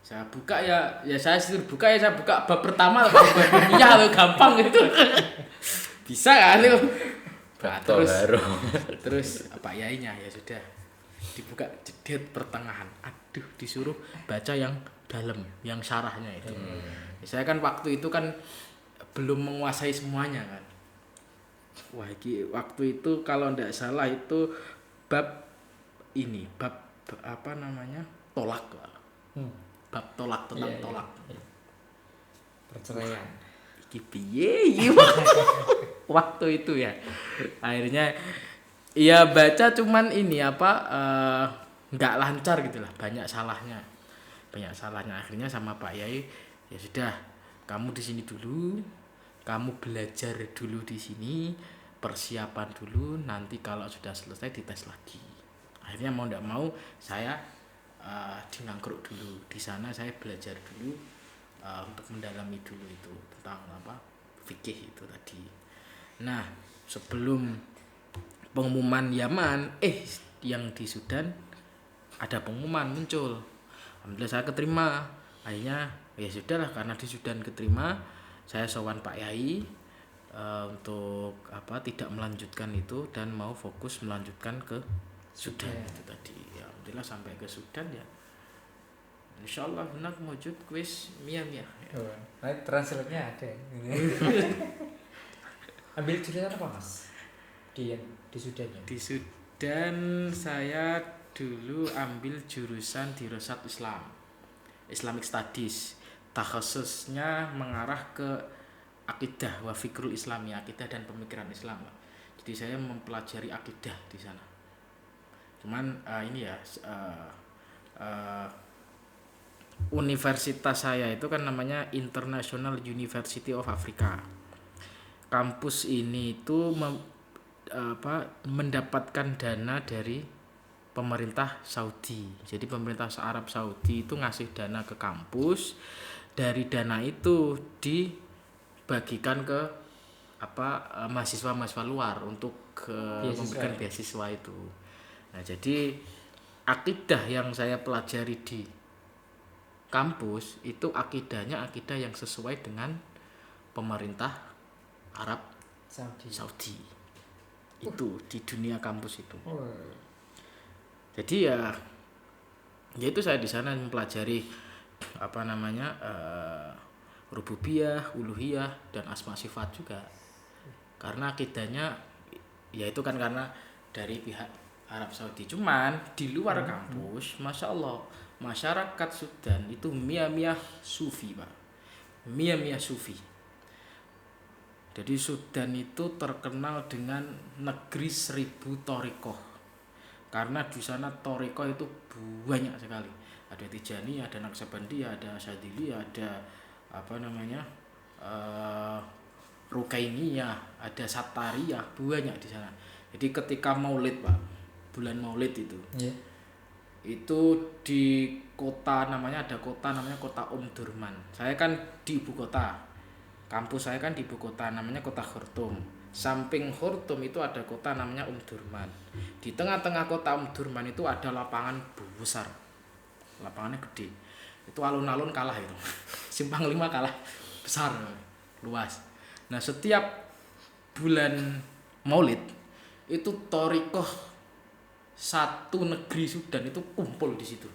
Speaker 2: Saya buka ya saya suruh buka ya, saya buka bab pertama bab dunia lo, gampang gitu. Bisa kan itu. Nah, terus Pak Yainya ya sudah dibuka jedet pertengahan. Aduh, disuruh baca yang dalam, yang syarahnya itu. Saya kan waktu itu kan belum menguasai semuanya kan. Wah, waktu itu kalau ndak salah itu bab tolak lah. Bab tolak, tentang tolak.
Speaker 1: Perceraian.
Speaker 2: Iki piye waktu itu ya. Akhirnya ya baca cuman nggak lancar gitu lah, banyak salahnya. Akhirnya sama Pak Yai, ya sudah, kamu di sini dulu, kamu belajar dulu di sini, persiapan dulu, nanti kalau sudah selesai dites lagi. Akhirnya mau nggak mau saya di Ngangkruk dulu. Di sana saya belajar dulu untuk mendalami dulu itu tentang fikih itu tadi. Nah sebelum pengumuman Yaman, yang di Sudan ada pengumuman muncul. Alhamdulillah saya keterima. Akhirnya ya sudahlah, karena di Sudan keterima, saya sowan Pak Yai untuk tidak melanjutkan itu dan mau fokus melanjutkan ke Sudan itu tadi. Ya alhamdulillah sampai ke Sudan ya. Insyaallah benar mewujud kuis Mia.
Speaker 1: Nah, translate-nya ada. Ambil jurusan apa Mas? Di Sudan ya?
Speaker 2: Di Sudan saya dulu ambil jurusan dirasat Islamic Studies. Takhasusnya mengarah ke akidah wa fikrul Islami, akidah dan pemikiran Islam. Jadi saya mempelajari akidah di sana. Cuman universitas saya itu kan namanya International University of Africa. Kampus ini itu mendapatkan dana dari pemerintah Saudi. Jadi pemerintah Arab Saudi itu ngasih dana ke kampus. Dari dana itu dibagikan ke mahasiswa-mahasiswa luar untuk memberikan beasiswa itu. Nah, jadi akidah yang saya pelajari di kampus itu akidahnya akidah yang sesuai dengan pemerintah Arab Saudi. Itu di dunia kampus itu. Jadi ya itu saya di sana mempelajari rububiyah, uluhiyah dan asma sifat juga. Karena akidahnya ya itu kan karena dari pihak Arab Saudi. Cuman di luar kampus, masya Allah, masyarakat Sudan itu miyah sufi Pak. Miyah sufi. Jadi Sudan itu terkenal dengan negeri 1000 thariqah. Karena di sana thariqah itu banyak sekali. Ada Tijaniyah, ada Naqsabandiyah, ada Syadziliyah, ada Rukainiyah, ada Satariyah, banyak di sana. Jadi ketika Maulid Pak, bulan Maulid itu. Yeah. Itu di kota namanya Kota Omdurman. Saya kan di ibu kota. kampus saya kan di ibu kota namanya kota Khartoum. Samping Khartoum itu ada kota namanya Durman. Di tengah-tengah kota Durman itu ada lapangan besar. Lapangannya gede. Itu alun-alun kalah itu. Simpang 5 kalah. Besar, luas. Nah, setiap bulan Maulid itu thariqah satu negeri Sudan itu kumpul di situ.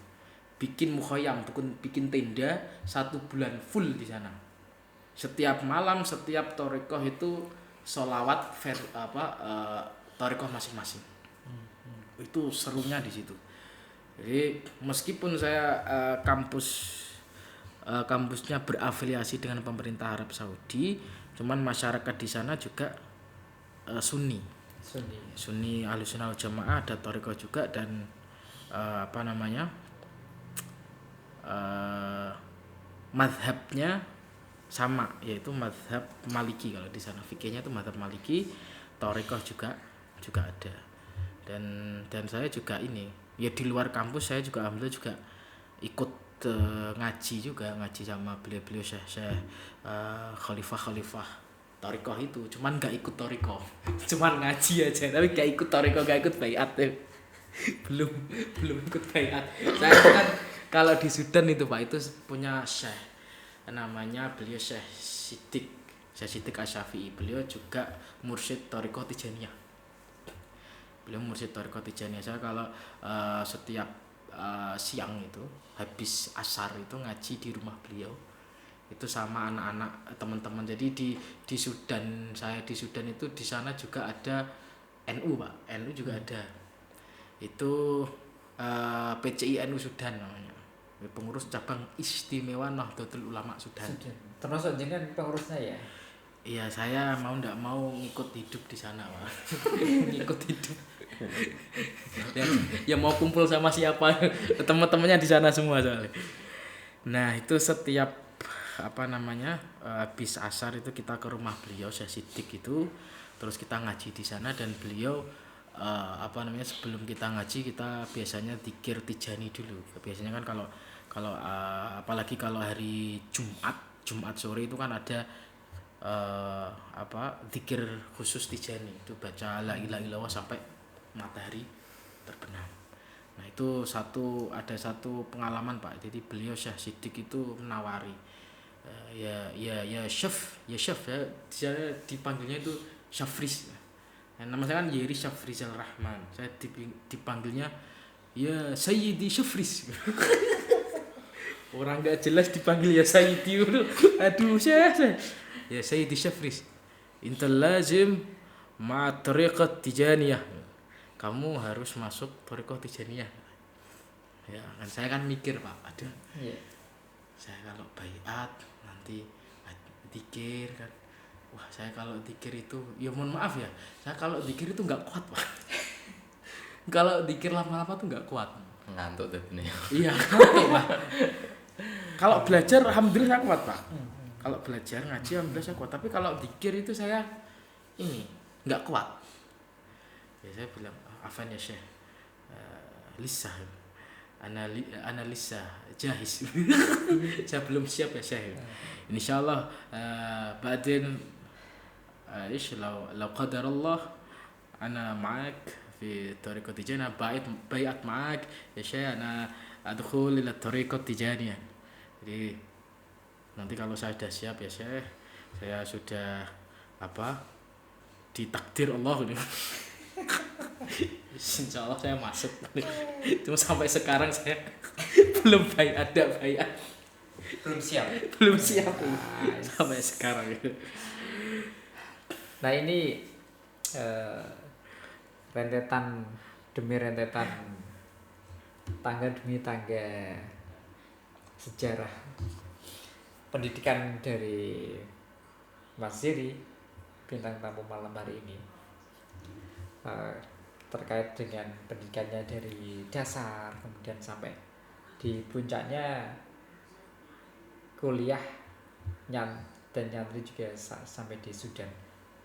Speaker 2: Bikin mukhoyam, bikin tenda 1 bulan full di sana. Setiap malam, setiap thariqah itu sholawat thariqah masing-masing. Itu serunya di situ. Jadi meskipun saya kampusnya berafiliasi dengan pemerintah Arab Saudi, cuman masyarakat di sana juga Sunni Ahlussunnah wal Jamaah, ada thariqah juga dan madhabnya sama, yaitu madhab Maliki. Kalau di sana fikihnya itu madhab Maliki, thariqah juga ada. Dan saya juga ini ya di luar kampus saya juga alhamdulillah juga ikut ngaji sama beliau syekh khalifah thariqah itu, cuman nggak ikut thariqah, cuman ngaji aja tapi nggak ikut thariqah, nggak ikut baiat belum ikut baiat. Saya kan kalau di Sudan itu Pak itu punya syekh namanya beliau Syekh Siddiq Asy-Syafi'i. Beliau juga mursyid thariqah Tijaniyah. Saya kalau setiap siang itu habis asar itu ngaji di rumah beliau itu sama anak-anak teman-teman. Jadi di Sudan, saya di Sudan itu di sana juga ada NU Pak, NU juga ada. Itu PCI NU Sudan namanya, pengurus cabang istimewa Nahdlatul Ulama Sudan.
Speaker 1: Termasuk jenengan pengurusnya ya?
Speaker 2: Iya, saya mau ndak mau ngikut hidup di sana Pak. Ngikut hidup. Ya mau kumpul sama siapa, teman-temannya di sana semua soalnya. Nah itu setiap habis asar itu kita ke rumah beliau Syekh Siddiq itu, terus kita ngaji di sana dan beliau sebelum kita ngaji kita biasanya dzikir Tijani dulu. Biasanya kan kalau apalagi kalau hari Jumat sore itu kan ada dzikir khusus Tijani, itu baca la ilaha illallah sampai matahari terbenam. Nah itu ada satu pengalaman Pak. Jadi beliau Syekh Siddiq itu menawari ya chef ya, saya dipanggilnya itu Syafris. Nama saya kan Yeri Syafrizal Rahman. Saya dipanggilnya ya Sayyidi Syafris. Orang nggak jelas dipanggil ya Sayyidi. Aduh Syekh. Ya Sayyidi Syafris. Intal lazim ma tariqat Tijaniyah. Kamu harus masuk thariqah Tijaniyah. Ya kan saya kan mikir Pak, aduh. Yeah. Saya kalau baiat nanti dzikir kan. Wah, saya kalau dzikir itu ya mohon maaf ya. Saya kalau dzikir itu enggak kuat, Pak. Kalau dzikir lama-lama tuh enggak kuat.
Speaker 3: Ngantuk tuh ini.
Speaker 2: Iya, ngantuk, Pak. Kalau belajar alhamdulillah saya kuat, Pak. Kalau belajar ngaji alhamdulillah saya kuat, tapi kalau dzikir itu saya enggak kuat. Ya saya bilang, "Afan ya Syekh. Lisa. Analisa jahis." Saya belum siap ya Syekh. Insyaallah بعدين لو قدر الله أنا معك في طريقة تجانية بيعت معك يا شيخ أنا أدخل إلى الطريقة التجانية. Jadi nanti kalau saya sudah siap ya Syekh, saya sudah ditakdir Allah ini. Insya Allah saya masuk. Cuma sampai sekarang saya belum bayat.
Speaker 1: Belum siap.
Speaker 2: Nice. Sampai sekarang itu.
Speaker 1: Nah ini rentetan demi rentetan, tangga demi tangga sejarah pendidikan dari Mas Ziri, bintang tamu malam hari ini, terkait dengan pendidikannya dari dasar kemudian sampai di puncaknya kuliah dan nyantri juga sampai di Sudan,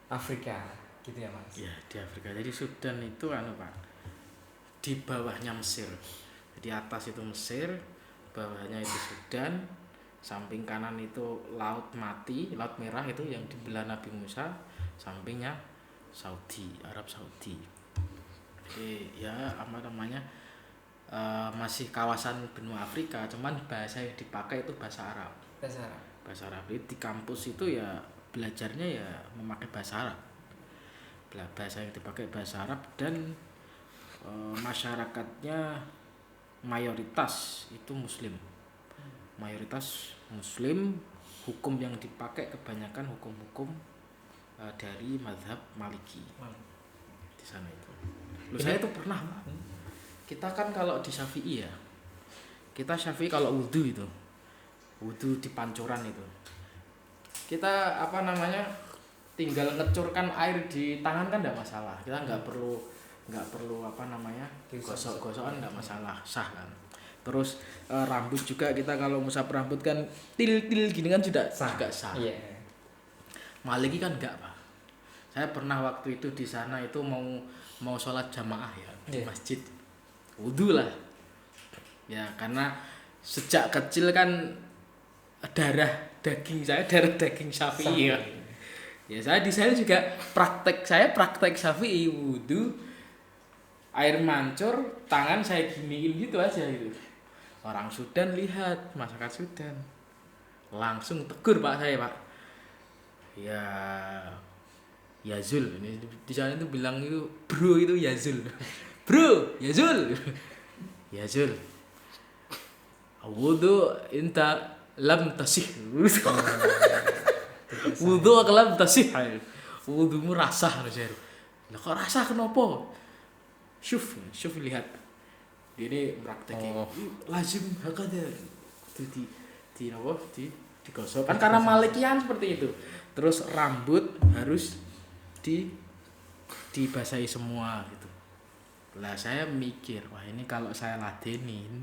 Speaker 1: Afrika gitu ya Mas?
Speaker 2: Ya di Afrika. Jadi Sudan itu Pak, di bawahnya Mesir. Jadi atas itu Mesir, bawahnya itu Sudan, samping kanan itu laut mati, laut merah itu yang dibelah Nabi Musa, sampingnya Saudi, Arab Saudi. Jadi ya apa namanya, masih kawasan benua Afrika, cuman bahasa yang dipakai itu bahasa Arab.
Speaker 1: Bahasa Arab.
Speaker 2: Bahasa Arab. Jadi di kampus itu ya belajarnya ya memakai bahasa Arab. Bahasa yang dipakai bahasa Arab, dan masyarakatnya mayoritas itu Muslim. Mayoritas Muslim, hukum yang dipakai kebanyakan hukum-hukum dari mazhab Maliki di sana itu. Saya itu pernah, Pak. Kita kan kalau di Syafi'i ya, kita Syafi'i kalau wudhu di pancuran itu, kita apa namanya, tinggal ngecurkan air di tangan kan tidak masalah, kita nggak perlu apa namanya, gosok-gosokan nggak masalah, sah kan. Terus rambut juga, kita kalau ngusap rambut kan til gini kan juga sah.
Speaker 1: Iya.
Speaker 2: Maliki kan enggak, Pak. Saya pernah waktu itu di sana itu mau sholat jamaah ya di masjid, wudhu lah ya, karena sejak kecil kan darah daging Syafi'i ya. Ya saya di sana juga praktek Syafi'i, wudhu, air mancur, tangan saya giniin gitu aja gitu. Orang Sudan lihat, masyarakat Sudan langsung tegur Pak saya, Pak. Ya Zul, ini di sana itu bilang itu bro, itu ya Zul. Bro, ya Zul. Ya Zul. Wudu inta lam tasih. Wudu lam tasih. Wudumu rasah Rasul. Lah kok rasah kenapa? Syuf lihat. Ini prakteknya. Lazim hakada. Itu digosok. Kan karena Malikian seperti itu. Terus rambut harus dibasahi semua gitu. Lah saya mikir, wah ini kalau saya ladenin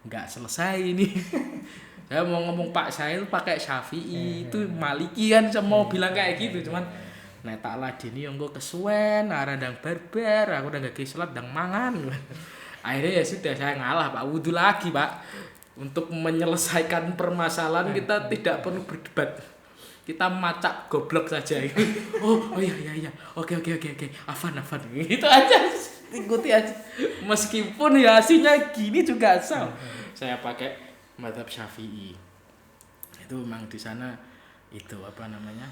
Speaker 2: nggak selesai ini. Saya mau ngomong Pak saya itu pakai Syafi'i, itu Maliki kan, saya mau bilang kayak gitu, cuman nek tak ladeni yang gue kesuwen, arandang barbar, aku udah gak salat dang mangan. Akhirnya ya sudah, saya ngalah Pak, wudhu lagi Pak. Untuk menyelesaikan permasalahan kita tidak perlu berdebat. Kita macak goblok saja. Oh iya. Oke. Afan. Itu aja. Ikuti aja. Meskipun ya hasilnya gini juga asal. Saya pakai mazhab Syafi'i. Itu memang di sana itu apa namanya?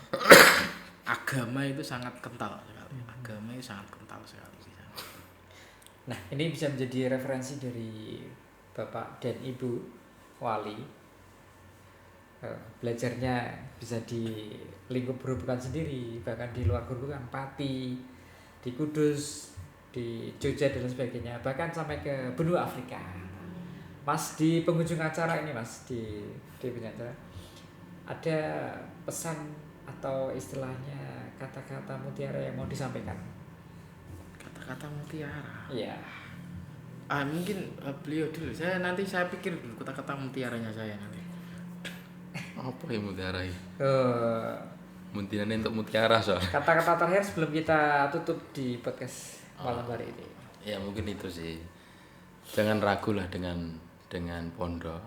Speaker 2: Agama itu sangat kental sekali. Agama itu sangat kental sekali di sana.
Speaker 1: Nah, ini bisa menjadi referensi dari Bapak dan Ibu Wali. Belajarnya bisa di lingkup guru sendiri, bahkan di luar guru kan Pati, di Kudus, di Jogja dan sebagainya, bahkan sampai ke benua Afrika. Mas, di penghujung acara ini Mas, di penghujung acara ada pesan atau istilahnya kata-kata mutiara yang mau disampaikan?
Speaker 2: Kata-kata mutiara?
Speaker 1: Iya.
Speaker 2: Mungkin beliau dulu. Saya pikir dulu kata-kata mutiaranya saya nanti.
Speaker 3: Apa ya mutiara ini?
Speaker 1: Mutiara
Speaker 3: untuk mutiara soal.
Speaker 1: Kata-kata terakhir sebelum kita tutup di podcast malam hari ini.
Speaker 3: Ya mungkin itu sih. Jangan ragu lah dengan pondok,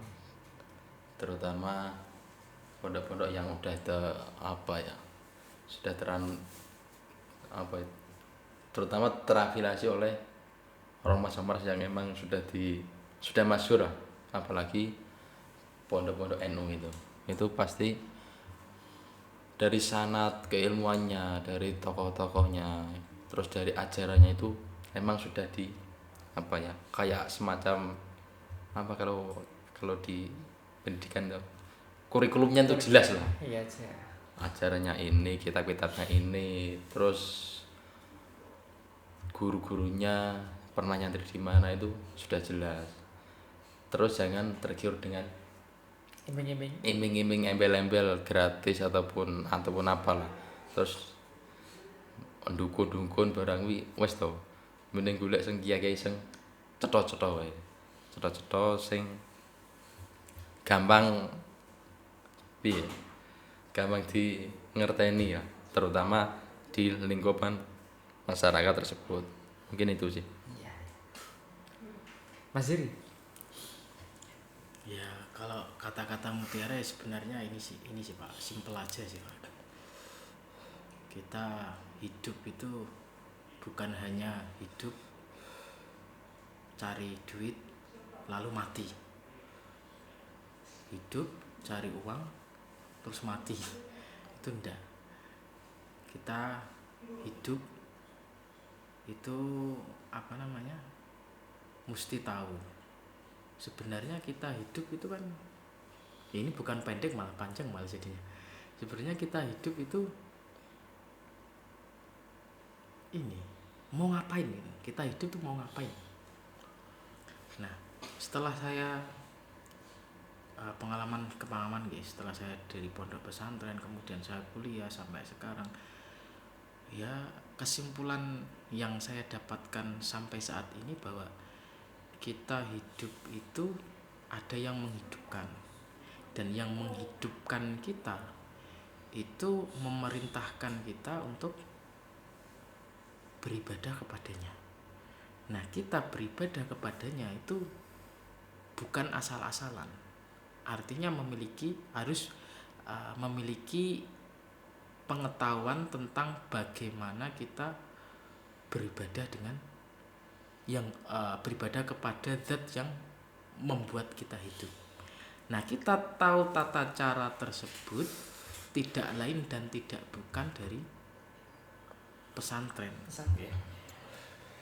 Speaker 3: terutama pondok-pondok yang udah sudah terutama terafiliasi oleh ormas-ormas yang emang sudah masyhur lah, apalagi pondok-pondok NU itu pasti dari sanad keilmuannya, dari tokoh-tokohnya, terus dari ajarannya itu emang sudah kayak semacam kalau di pendidikan tuh kurikulumnya tuh jelas lah.
Speaker 1: Iya,
Speaker 3: ajarannya ini, kitab-kitabnya ini, terus guru-gurunya pernah nyantri di mana itu sudah jelas. Terus jangan tergiur dengan iming-iming embel-embel gratis ataupun apalah. Terus dukun barang wis to. Mending golek sing kiai sing cetha-cetha wae. Cetha-cetha sing gampang di ngerteni ya, terutama di lingkupan masyarakat tersebut. Mungkin itu sih.
Speaker 1: Iya. Mas Ziri.
Speaker 2: Ya kalau kata-kata mutiara ya sebenarnya ini sih Pak, simpel aja sih Pak. Kita hidup itu bukan hanya hidup cari duit lalu mati. Hidup cari uang terus mati. Itu enggak. Kita hidup itu mesti tahu sebenarnya kita hidup itu kan ya ini bukan pendek malah panjang malah jadinya. Sebenarnya kita hidup itu ini mau ngapain gitu. Kita hidup tuh mau ngapain. Nah, setelah saya pengalaman guys, setelah saya dari pondok pesantren kemudian saya kuliah sampai sekarang, ya kesimpulan yang saya dapatkan sampai saat ini bahwa kita hidup itu ada yang menghidupkan, dan yang menghidupkan kita itu memerintahkan kita untuk beribadah kepadanya. Nah, kita beribadah kepadanya itu bukan asal-asalan. Artinya harus memiliki pengetahuan tentang bagaimana kita beribadah dengan yang beribadah kepada zat yang membuat kita hidup. Nah, kita tahu tata cara tersebut tidak lain dan tidak bukan dari pesantren.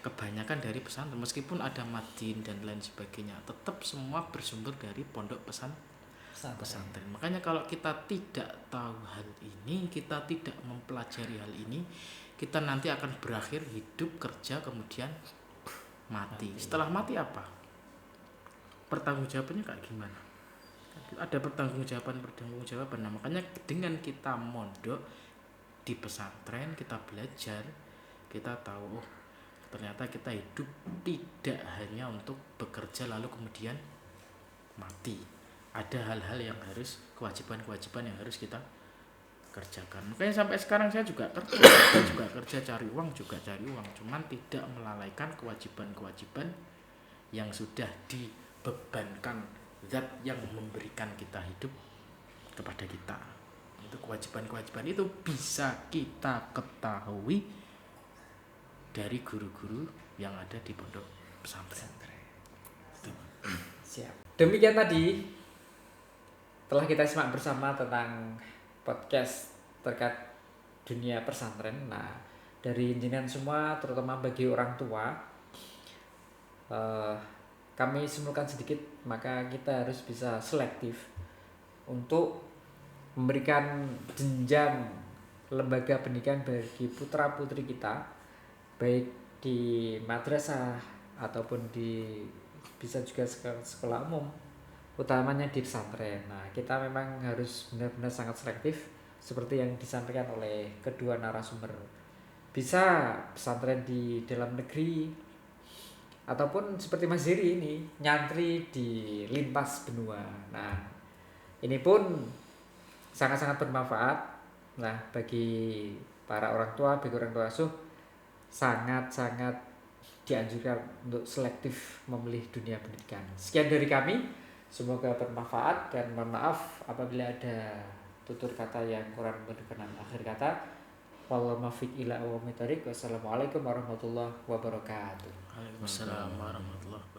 Speaker 2: Kebanyakan dari pesantren, meskipun ada madin dan lain sebagainya, tetap semua bersumber dari pondok pesantren. Makanya kalau kita tidak tahu hal ini, kita tidak mempelajari hal ini, kita nanti akan berakhir hidup kerja kemudian mati. Setelah mati apa? Pertanggungjawabannya kayak gimana? Ada pertanggungjawaban. Nah, makanya dengan kita mondok di pesantren, kita belajar, kita tahu ternyata kita hidup tidak hanya untuk bekerja lalu kemudian mati. Ada hal-hal yang harus, kewajiban yang harus kita kerjakan. Makanya sampai sekarang saya juga kerja cari uang, cuman tidak melalaikan kewajiban yang sudah dibebankan zat yang memberikan kita hidup kepada kita. Itu kewajiban itu bisa kita ketahui dari guru-guru yang ada di pondok pesantren.
Speaker 1: Siap. Demikian tadi telah kita simak bersama tentang podcast terkait dunia pesantren. Nah, dari jenengan semua, terutama bagi orang tua, kami simpulkan sedikit, maka kita harus bisa selektif untuk memberikan jenjang lembaga pendidikan bagi putra putri kita, baik di madrasah ataupun bisa juga sekolah umum, utamanya di pesantren. Nah, kita memang harus benar-benar sangat selektif seperti yang disampaikan oleh kedua narasumber. Bisa pesantren di dalam negeri ataupun seperti Mas Ziri ini nyantri di lintas benua. Nah, ini pun sangat-sangat bermanfaat. Nah, bagi para orang tua, asuh, sangat-sangat dianjurkan untuk selektif memilih dunia pendidikan. Sekian dari kami, semoga bermanfaat, dan mohon maaf apabila ada tutur kata yang kurang berkenan. Akhir kata, wallahu muwaffiq ila aqwamit thoriq. Wassalamualaikum warahmatullahi wabarakatuh.
Speaker 2: Waalaikumsalam warahmatullahi wabarakatuh.